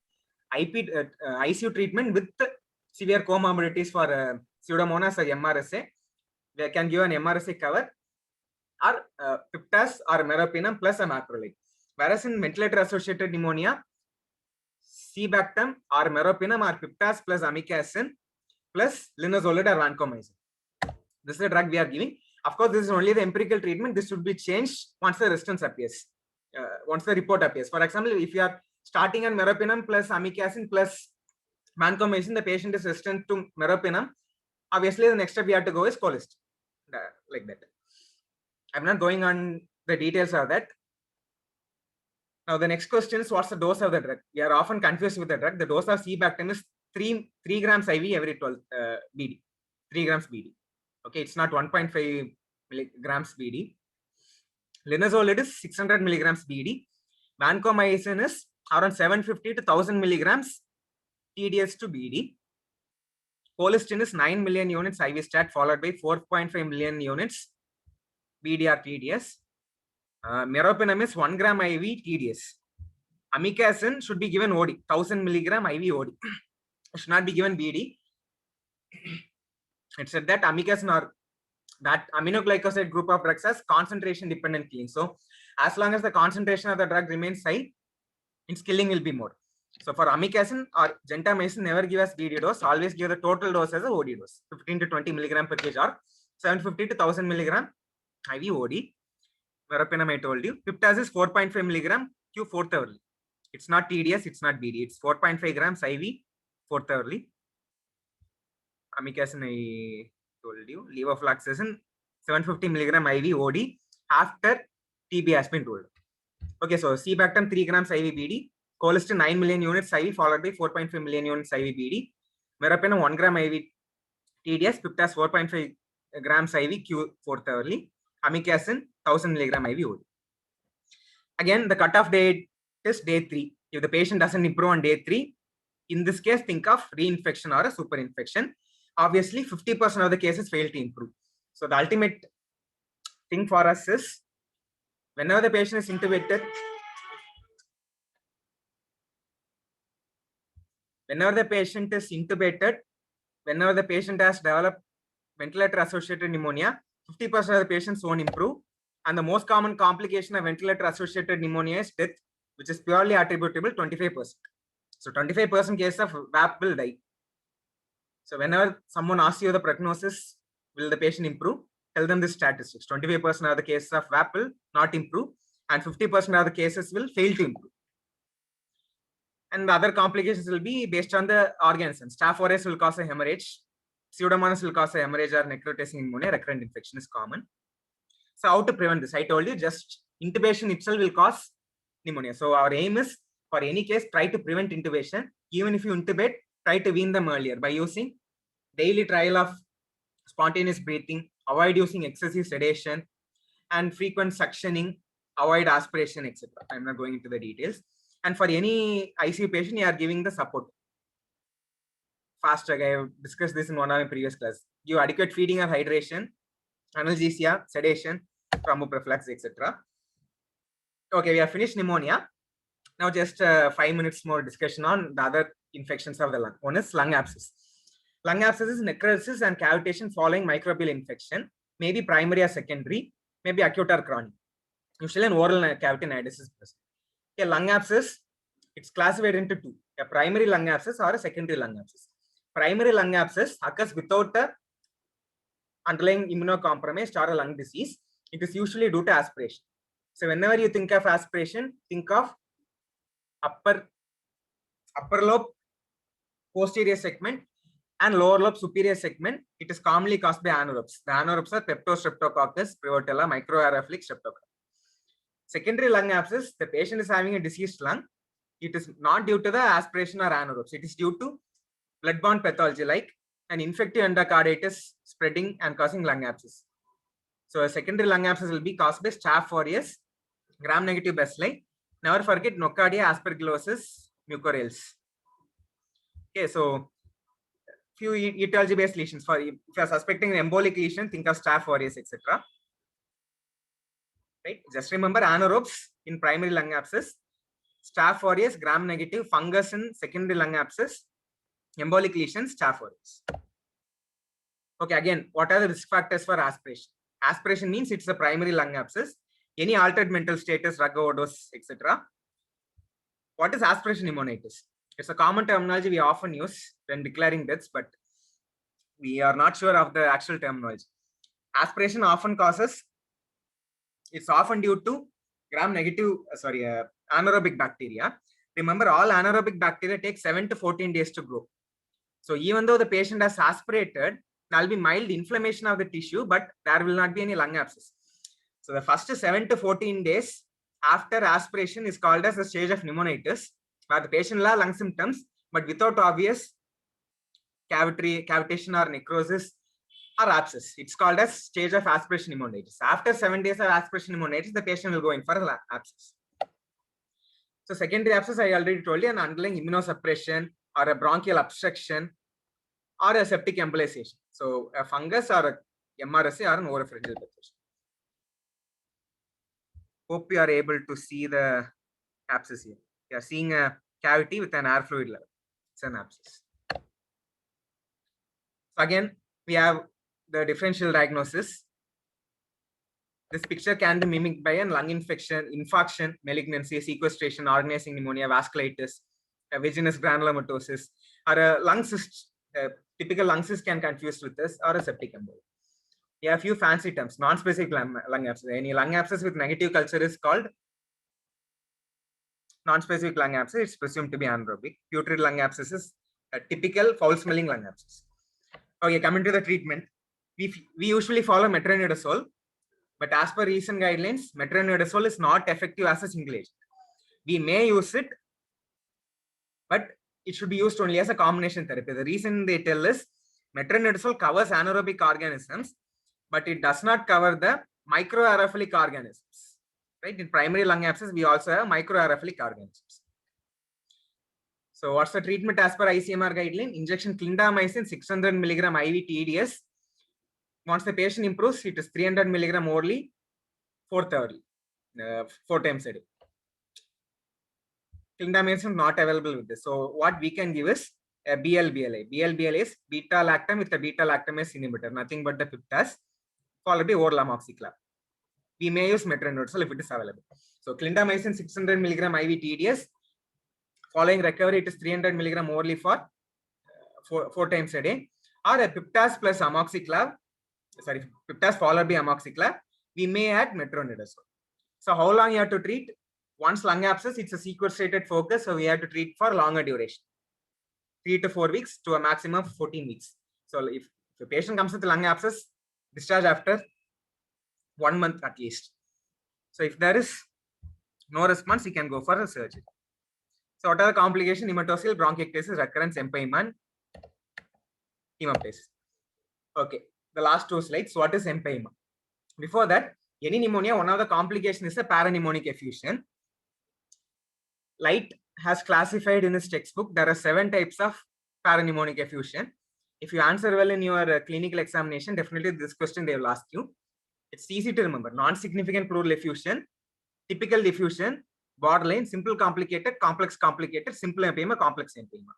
ICU treatment with severe comorbidities for Pseudomonas or MRSA. We can give an MRSA cover or piptaz or meropenem plus a macrolide. Whereas in ventilator-associated pneumonia, cebactam or meropenem or piptaz plus amikacin plus linezolid or vancomycin. This is the drug we are giving. Of course, this is only the empirical treatment. This should be changed once the resistance appears, once the report appears. For example, if you are starting on meropenem plus amikacin plus vancomycin, the patient is resistant to meropenem. Obviously, the next step we have to go is colistin, like that. I'm not going on the details of that. Now, the next question is what's the dose of the drug? We are often confused with the drug. The dose of cebactam is 3 grams IV every 12 BD, 3 grams BD. Okay, it's not 1.5 milligrams BD. Linezolid is 600 milligrams BD. Vancomycin is around 750 to 1000 milligrams TDS to BD. Colistin is 9 million units IV stat followed by 4.5 million units BDR TDS. Meropenem is 1 gram IV TDS. Amikacin should be given OD, 1000 milligram IV OD. It should not be given BD. It said that amikacin or that aminoglycoside group of drugs has concentration dependent killing. So as long as the concentration of the drug remains high, its killing will be more. So for amikacin or gentamicin, never give us BD dose, always give the total dose as a OD dose, 15 to 20 milligram per kg or 750 to 1000 milligram IV OD. Meropenem I told you. Piptaz is 4.5 milligram Q 4th hourly. It's not TDS, it's not BD. It's 4.5 grams IV 4th hourly. Amikacin I told you. Levofloxacin 750 milligram IV OD after TB has been told. Okay, so cebactam 3 grams IV BD. Colistin 9 million units IV followed by 4.5 million units IV BD. Meropenem 1 gram IV TDS. Piptaz 4.5 grams IV Q 4th hourly. Amikacin 1000 milligram IV OD. Again, the cutoff date is day 3. If the patient doesn't improve on day 3, in this case, think of reinfection or a superinfection. Obviously, 50% of the cases fail to improve. So the ultimate thing for us is whenever the patient is intubated, whenever the patient has developed ventilator-associated pneumonia, 50% of the patients won't improve. And the most common complication of ventilator-associated pneumonia is death, which is purely attributable 25%. So 25% case of VAP will die. So whenever someone asks you the prognosis, will the patient improve? Tell them this statistics. 25% of the cases of VAP will not improve and 50% of the cases will fail to improve. And the other complications will be based on the organs. And Staph aureus will cause a hemorrhage. Pseudomonas will cause a hemorrhage or necrotizing pneumonia. Recurrent infection is common. So how to prevent this? I told you just intubation itself will cause pneumonia. So our aim is for any case, try to prevent intubation. Even if you intubate, try to wean them earlier by using daily trial of spontaneous breathing, avoid using excessive sedation and frequent suctioning, avoid aspiration, etc. I'm not going into the details. And for any ICU patient, you are giving the support. Fast track, I have discussed this in one of my previous class. Give adequate feeding or hydration, analgesia, sedation, thromboprophylaxis, etc. Okay, we have finished pneumonia. Now just 5 minutes more discussion on the other infections of the lung. One is lung abscess. Lung abscess is necrosis and cavitation following microbial infection, maybe primary or secondary, maybe acute or chronic. Usually an oral cavity nidus is present. A lung abscess, it's classified into two, a primary lung abscess or a secondary lung abscess. Primary lung abscess occurs without a underlying immunocompromised or a lung disease. It is usually due to aspiration. So whenever you think of aspiration, think of upper upper lobe posterior segment and lower lobe superior segment, it is commonly caused by anaerobes. The anaerobes are Peptostreptococcus, Prevotella, microaerophilic streptococcus. Secondary lung abscess, the patient is having a diseased lung. It is not due to the aspiration or anaerobes. It is due to blood-borne pathology like an infective endocarditis spreading and causing lung abscess. So a secondary lung abscess will be caused by Staph aureus, gram-negative bacilli. Never forget nocardia, aspergillosis, mucorales. Okay, so few etiology-based lesions. For if you are suspecting an embolic lesion, think of Staph aureus, etc. Right? Just remember anaerobes in primary lung abscess, Staph aureus, gram-negative, fungus in secondary lung abscess, embolic lesions, Staph aureus. Okay, again, what are the risk factors for aspiration? Aspiration means it's a primary lung abscess. Any altered mental status, drug overdose, etc. What is aspiration pneumonitis? It's a common terminology we often use when declaring deaths, but we are not sure of the actual terminology. Aspiration often causes, it's often due to gram-negative, anaerobic bacteria. Remember, all anaerobic bacteria take 7 to 14 days to grow. So even though the patient has aspirated, there will be mild inflammation of the tissue, but there will not be any lung abscess. So the first 7 to 14 days after aspiration is called as the stage of pneumonitis, where the patient will have lung symptoms, but without obvious cavitation or necrosis or abscess. It's called as stage of aspiration pneumonitis. After 7 days of aspiration pneumonitis, the patient will go in for abscess. So secondary abscess, I already told you, an underlying immunosuppression or a bronchial obstruction or a septic embolization. So a fungus or a MRSA or an oropharyngeal pathogen. Hope you are able to see the abscess here. You are seeing a cavity with an air fluid level. It's an abscess. So again, we have the differential diagnosis. This picture can be mimicked by a lung infection, infarction, malignancy, sequestration, organizing pneumonia, vasculitis, a vaginous granulomatosis, or a lung cyst. Typical lung cyst can confuse with this, or a septic embolism. We have a few fancy terms. Non-specific lung abscess. Any lung abscess with negative culture is called non-specific lung abscess. It's presumed to be anaerobic. Putrid lung abscess is a typical foul-smelling lung abscess. Okay, coming to the treatment, we usually follow metronidazole, but as per recent guidelines, metronidazole is not effective as a single agent. We may use it, but it should be used only as a combination therapy. The reason they tell is metronidazole covers anaerobic organisms, but it does not cover the microaerophilic organisms. Right? In primary lung abscess, we also have microaerophilic organisms. So what's the treatment as per ICMR guideline? Injection clindamycin 600 milligram IV TDS. Once the patient improves, it is 300 milligram orally, 4 times a day. Clindamycin is not available with this. So what we can give is a BLBLA. BLBLA is beta-lactam with a beta-lactamase inhibitor, nothing but the piptas, followed by oral amoxiclav. We may use metronidazole if it is available. So clindamycin 600 milligram IV TDS. Following recovery, it is 300 milligram orally for 4 times a day, or a piptas plus amoxiclav. Sorry, piptas followed by amoxiclav. We may add metronidazole. So how long you have to treat? Once lung abscess, it's a sequestrated focus, so we have to treat for longer duration, 3 to 4 weeks to a maximum of 14 weeks. So if the patient comes with lung abscess, discharge after 1 month at least. So if there is no response, you can go for a surgery. So what are the complications? Hematocele, bronchiectasis, recurrence, empyema, hemoptysis. Okay, the last 2 slides. What is empyema? Before that, any pneumonia, one of the complications is a parapneumonic effusion. Light has classified in his textbook, there are 7 types of parapneumonic effusion. If you answer well in your clinical examination, definitely this question they will ask you. It's easy to remember. Non-significant pleural effusion, typical diffusion, borderline, simple complicated, complex complicated, simple empyema, complex empyema.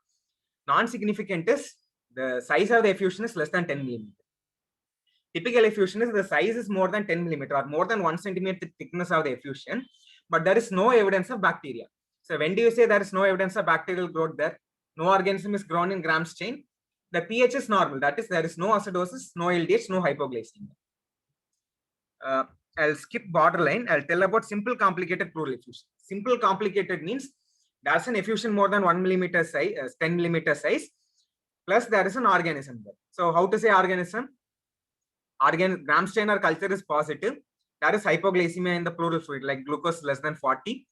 Non-significant is the size of the effusion is less than 10 millimeter. Typical effusion is the size is more than 10 millimeter or more than 1 centimeter thickness of the effusion, but there is no evidence of bacteria. So when do you say there is no evidence of bacterial growth there? No organism is grown in Gram's chain. The pH is normal. That is, there is no acidosis, no LDH, no hypoglycemia. I'll skip borderline. I'll tell about simple complicated pleural effusion. Simple complicated means there's an effusion more than 1 millimeter size, 10 millimeter size, plus there is an organism there. So how to say organism? Gram-Steiner culture is positive. There is hypoglycemia in the pleural fluid, like glucose less than 40,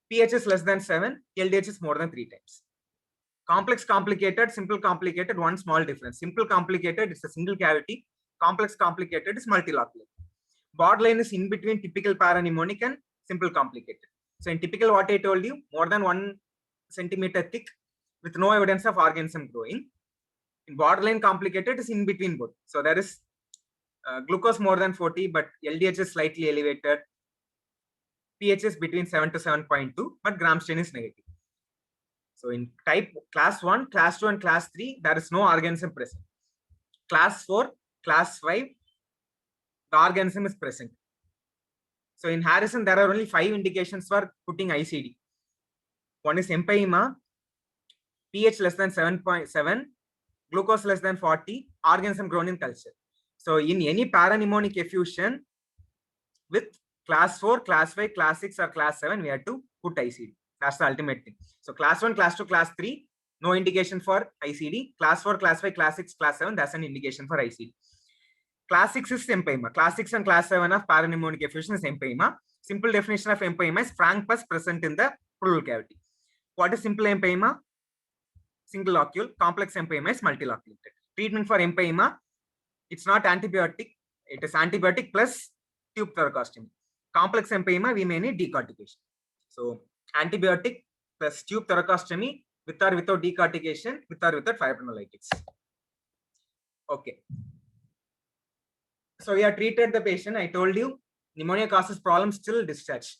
pH is less than 7, LDH is more than 3 times. Complex complicated, simple complicated, one small difference. Simple complicated is a single cavity. Complex complicated is multilocular. Borderline is in between typical parapneumonic and simple complicated. So in typical, what I told you, more than 1 centimeter thick with no evidence of organism growing. In borderline complicated is in between both. So there is glucose more than 40, but LDH is slightly elevated. pH is between 7 to 7.2, but Gram-Stein is negative. So in type class 1, class 2, and class 3, there is no organism present. Class 4, class 5, the organism is present. So in Harrison, there are only 5 indications for putting ICD. One is empyema, pH less than 7.7, glucose less than 40, organism grown in culture. So in any parapneumonic effusion with class 4, class 5, class 6, or class 7, we have to put ICD. That's the ultimate thing. So class 1, class 2, class 3, no indication for ICD. Class 4, class 5, class 6, class 7, that's an indication for ICD. Class 6 is empyema. Class 6 and class 7 of parapneumonic effusion is empyema. Simple definition of empyema is frank pus present in the pleural cavity. What is simple empyema? Single locule. Complex empyema is multilocular. Treatment for empyema, it's not antibiotic. It is antibiotic plus tube thoracostomy. Complex empyema, we may need decortication. So antibiotic plus tube thoracostomy with or without decortication, with or without fibrinolytics. Okay. So we have treated the patient. I told you pneumonia causes problems till discharge.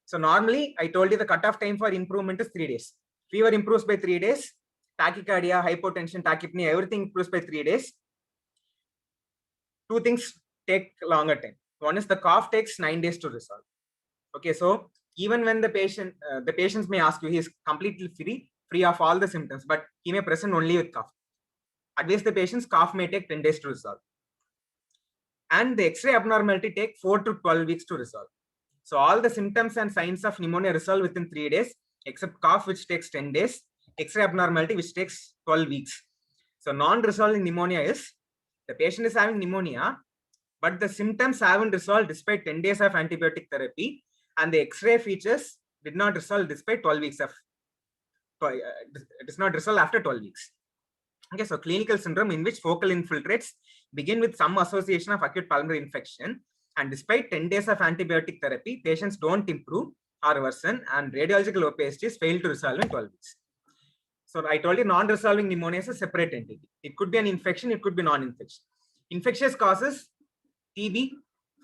So normally I told you the cutoff time for improvement is 3 days. Fever improves by 3 days. Tachycardia, hypotension, tachypnea, everything improves by 3 days. 2 things take longer time. One is the cough takes 9 days to resolve. Okay, so even when the patients may ask you, he is completely free of all the symptoms, but he may present only with cough. Advise the patient's cough may take 10 days to resolve. And the X-ray abnormality take 4 to 12 weeks to resolve. So all the symptoms and signs of pneumonia resolve within 3 days, except cough, which takes 10 days, X-ray abnormality, which takes 12 weeks. So non-resolving pneumonia is the patient is having pneumonia, but the symptoms haven't resolved despite 10 days of antibiotic therapy, and the X-ray features did not resolve despite 12 weeks of, it is not resolved after 12 weeks. Okay, so clinical syndrome in which focal infiltrates begin with some association of acute pulmonary infection, and despite 10 days of antibiotic therapy, patients don't improve or worsen, and radiological opacities fail to resolve in 12 weeks. So I told you non-resolving pneumonia is a separate entity. It could be an infection, it could be non-infection. Infectious causes, TB,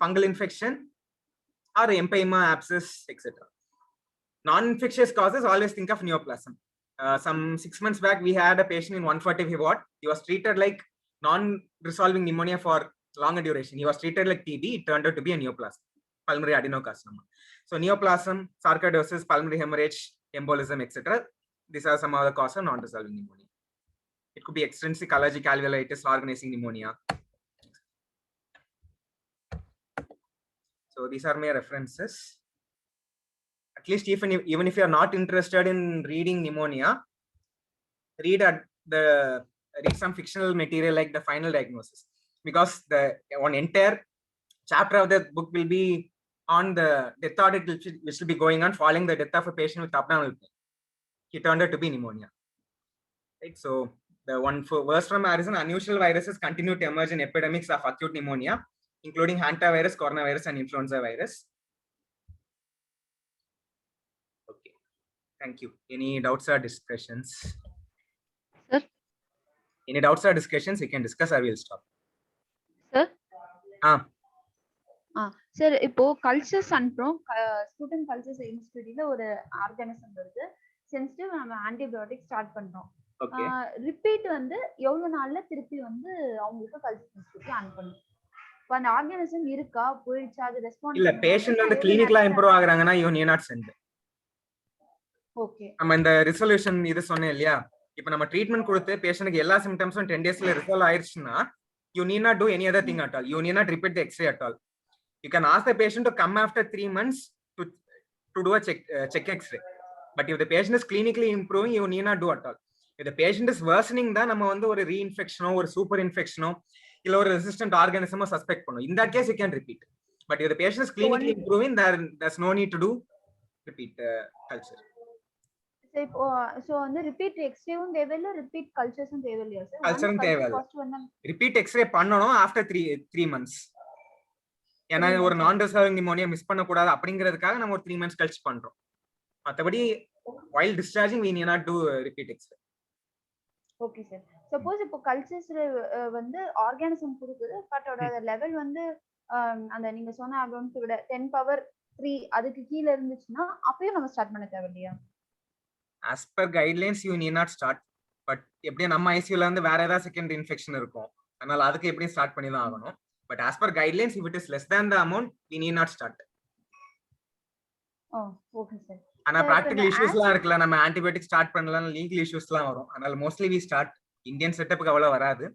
fungal infection, or empyema, abscess, etc. Non-infectious causes, always think of neoplasm. Some 6 months back, we had a patient in 140 ward. He was treated like non-resolving pneumonia for longer duration. He was treated like TB. It turned out to be a neoplasm, pulmonary adenocarcinoma. So neoplasm, sarcoidosis, pulmonary hemorrhage, embolism, etc. These are some other causes of non-resolving pneumonia. It could be extrinsic allergic alveolitis, organizing pneumonia. So these are my references. At least even if you are not interested in reading pneumonia, read some fictional material like the final diagnosis, because the one entire chapter of the book will be on the death audit, which will be going on following the death of a patient with abdominal pain. He turned out to be pneumonia. Right. So the one verse from Harrison: unusual viruses continue to emerge in epidemics of acute pneumonia, including hantavirus, coronavirus, and influenza virus. Okay, thank you. Any doubts or discussions?
Sir?
Any doubts or discussions you can discuss, or we'll stop.
Sir?
Sir இப்போ cultures அனுப்புறோம், student cultures இன்ஸ்டிடியூட்ல ஒரு organism வருது, sensitive, நம்ம antibiotic start பண்றோம். Repeat வந்து எவ்வளவு நாள்ல திருப்பி வந்து அவங்களுக்கு கல்ச்சர் இன்ஸ்டிடியூட்ல அனுப்பணும்? இப்போ அந்த ஆர்கானிசம் இருக்கா, போயிடுச்சா, அது ரெஸ்பான்ஸ்
இல்ல பேஷண்ட் வந்து கிளினிக்ல இம்ப்ரூவ் ஆகுறாங்கன்னா you need not send.
Okay,
நம்ம இந்த ரிசல்யூஷன் இது சொன்னேன் இல்லையா, இப்போ நம்ம ட்ரீட்மெண்ட் கொடுத்து பேஷண்ட்க்கு எல்லா சிம்டம்ஸும் 10 டேஸ்ல resolve ஆயிருச்சுன்னா you need not do any other thing at all. You need not repeat the X-ray at all. You can ask the patient to come after 3 months to do a check X-ray. But if the patient is clinically improving, you need not do at all. If the patient is worsening, தான் நம்ம வந்து ஒரு reinfection or super infection இல்ல ஒரு resistant organism suspect பண்ணும். In that case, you can repeat. But if the patient is clinically improving, there's no need to do repeat culture.
So வந்து repeat X-rayவும் தேவையில்ல, repeat culturesம் தேவையில்லையா சார்?
கல்ச்சரும் தேவையில்ல. repeat X-ray பண்ணணும் after 3 months. ஏன்னா ஒரு நான் deserving pneumonia miss பண்ண கூடாது அப்படிங்கிறதுக்காக நம்ம ஒரு 3 months கழிச்சு பண்றோம். மத்தபடி while discharging we need not do repeat X-ray.
Okay sir. Suppose இப்போ கல்ச்சர்ஸ்ல வந்து ஆர்கானிசம் கொடுக்குது, பட் அதோட லெவல் வந்து அந்த நீங்க சொன்ன அமௌண்ட் விட 10^3 அதுக்கு கீழ இருந்துச்சுன்னா அப்பயும் நம்ம ஸ்டார்ட் பண்ண தேவையில்லையா?
as per guidelines you need not start. But எப்படியே நம்ம ஐசியூல இருந்து வேற ஏதாவது செகண்டரி இன்ஃபெக்ஷன் இருக்கும், அதனால அதுக்கு எப்படியும் ஸ்டார்ட் பண்ணி தான் ஆகணும். But as per guidelines, if it is less than the amount, we need not start.
Oh, okay sir.
ஆனா practical issuesலாம் இருக்குல, நம்ம ஆன்டிபயோட்டிக் ஸ்டார்ட் பண்ணலாம், லீகல் இஷ்யூஸ்லாம் வரும். அதனால mostly we start. இந்தியன் செட்டப்புக்கு அவ்வளவு வராது.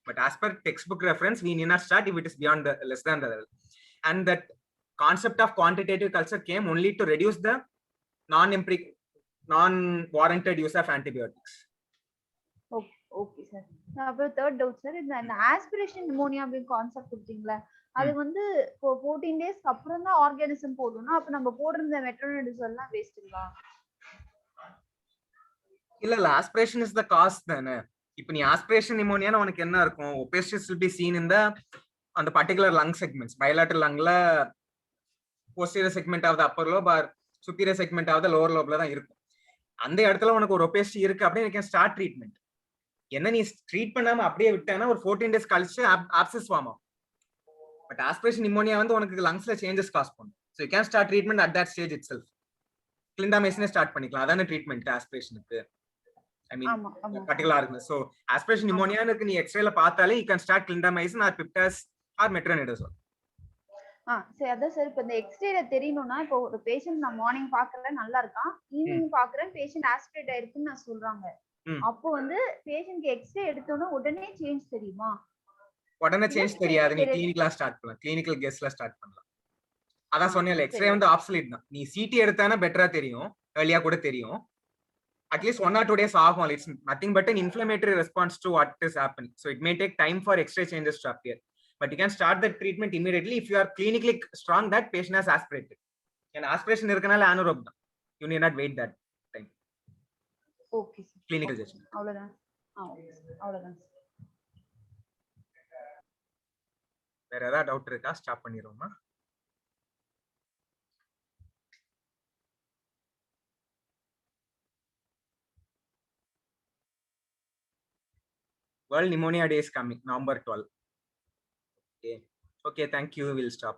But as per textbook reference, we need not start if it is beyond the less than the level. And that concept of quantitative culture came only to reduce the non-warranted use of antibiotics.
Okay sir. அப்புறம் third doubt sir, இந்த aspiration pneumonia அப்படி concept கொடுத்தீங்களா, அது வந்து 14 டேஸ்க்கு அப்புறம் தான் organism போடணும்னா அப்ப நம்ம போடுற மெட்ரோனிடசோல் எல்லாம் வேஸ்ட்டுங்களா?
இல்ல ஆஸ்பிரேஷன் இஸ் த காஸ் தானே. இப்போ நீ ஆஸ்பிரேஷன் நிமோனியானா உனக்கு என்ன இருக்கும், ஒபேசிட்டிஸ் will be seen in the அந்த particular lung segments. bilateral lungல posterior segment of the upper lobe or superior segment of the lower lobeல தான் இருக்கும். அந்த இடத்துல உனக்கு ஒரு ஒபேசிட்டி இருக்கு அப்படியே you can start treatment. என்ன நீ ட்ரீட் பண்ணாம அப்படியே விட்டேன்னா ஒரு 14 days கழிச்சு ஆப்சஸ் ஃபார்ம் ஆகும். பட் ஆஸ்பிரேஷன் நிமோனியா வந்து உனக்கு லங்ஸ்ல சேஞ்சஸ் காஸ் பண்ணும். So you can start treatment at that stage itself. கிளிண்டாமைசினே ஸ்டார்ட் பண்ணிக்கலாம், அதான ட்ரீட்மெண்ட் ஆஸ்பிரேஷனுக்கு. ஐ மீன் பர்టిక్యులர் இருக்கு. ஸோ ஆஸ்பிரேஷன் நிமோனியானுக்கு நீ எக்ஸ்ரேல பார்த்தாலே you can start clindamycin or piptaz or metronidazole.
சரி அதான் சார். இப்போ இந்த எக்ஸ்ரேல தெரியணும்னா, இப்போ ஒரு பேஷண்ட் நான் மார்னிங் பாக்குறேன் நல்லா இருக்கான், ஈவினிங் பாக்குறேன் பேஷண்ட் ஆஸ்பிரேட் ஆயிருக்குன்னு நான் சொல்றாங்க, அப்போ வந்து பேஷண்ட்க்கு எக்ஸ்ரே எடுத்தோம்னா உடனே சேஞ்ச் தெரியுமா?
உடனே சேஞ்ச் தெரியாது, நீ கிளினிக்கலா ஸ்டார்ட் பண்ணலாம், கிளினிக்கல் கெஸ்ட்ல ஸ்டார்ட் பண்ணலாம். அதான் சொன்னேன்ல, எக்ஸ்ரே வந்து ஆப்சலீட் தான். நீ சிடி எடுத்தானா பெட்டரா தெரியும், earlier கூட தெரியும். அட்லீஸ்ட் 1 or 2 days ஆகும். It's nothing but an inflammatory response to what is happening, so it may take time for X-ray changes to appear, but you can start the treatment immediately if you are clinically strong that patient has aspirated. And aspiration இருக்கனால anaerobe தான், you need not wait that time.
Okay sir.
Clinical judgement
அவ்வளவுதான். அவ்வளவுதான்.
வேற ஏதாவது doubt இருக்கா? Stop பண்ணிரோமா? World Pneumonia Day is coming, November 12. Okay, thank you. We'll stop.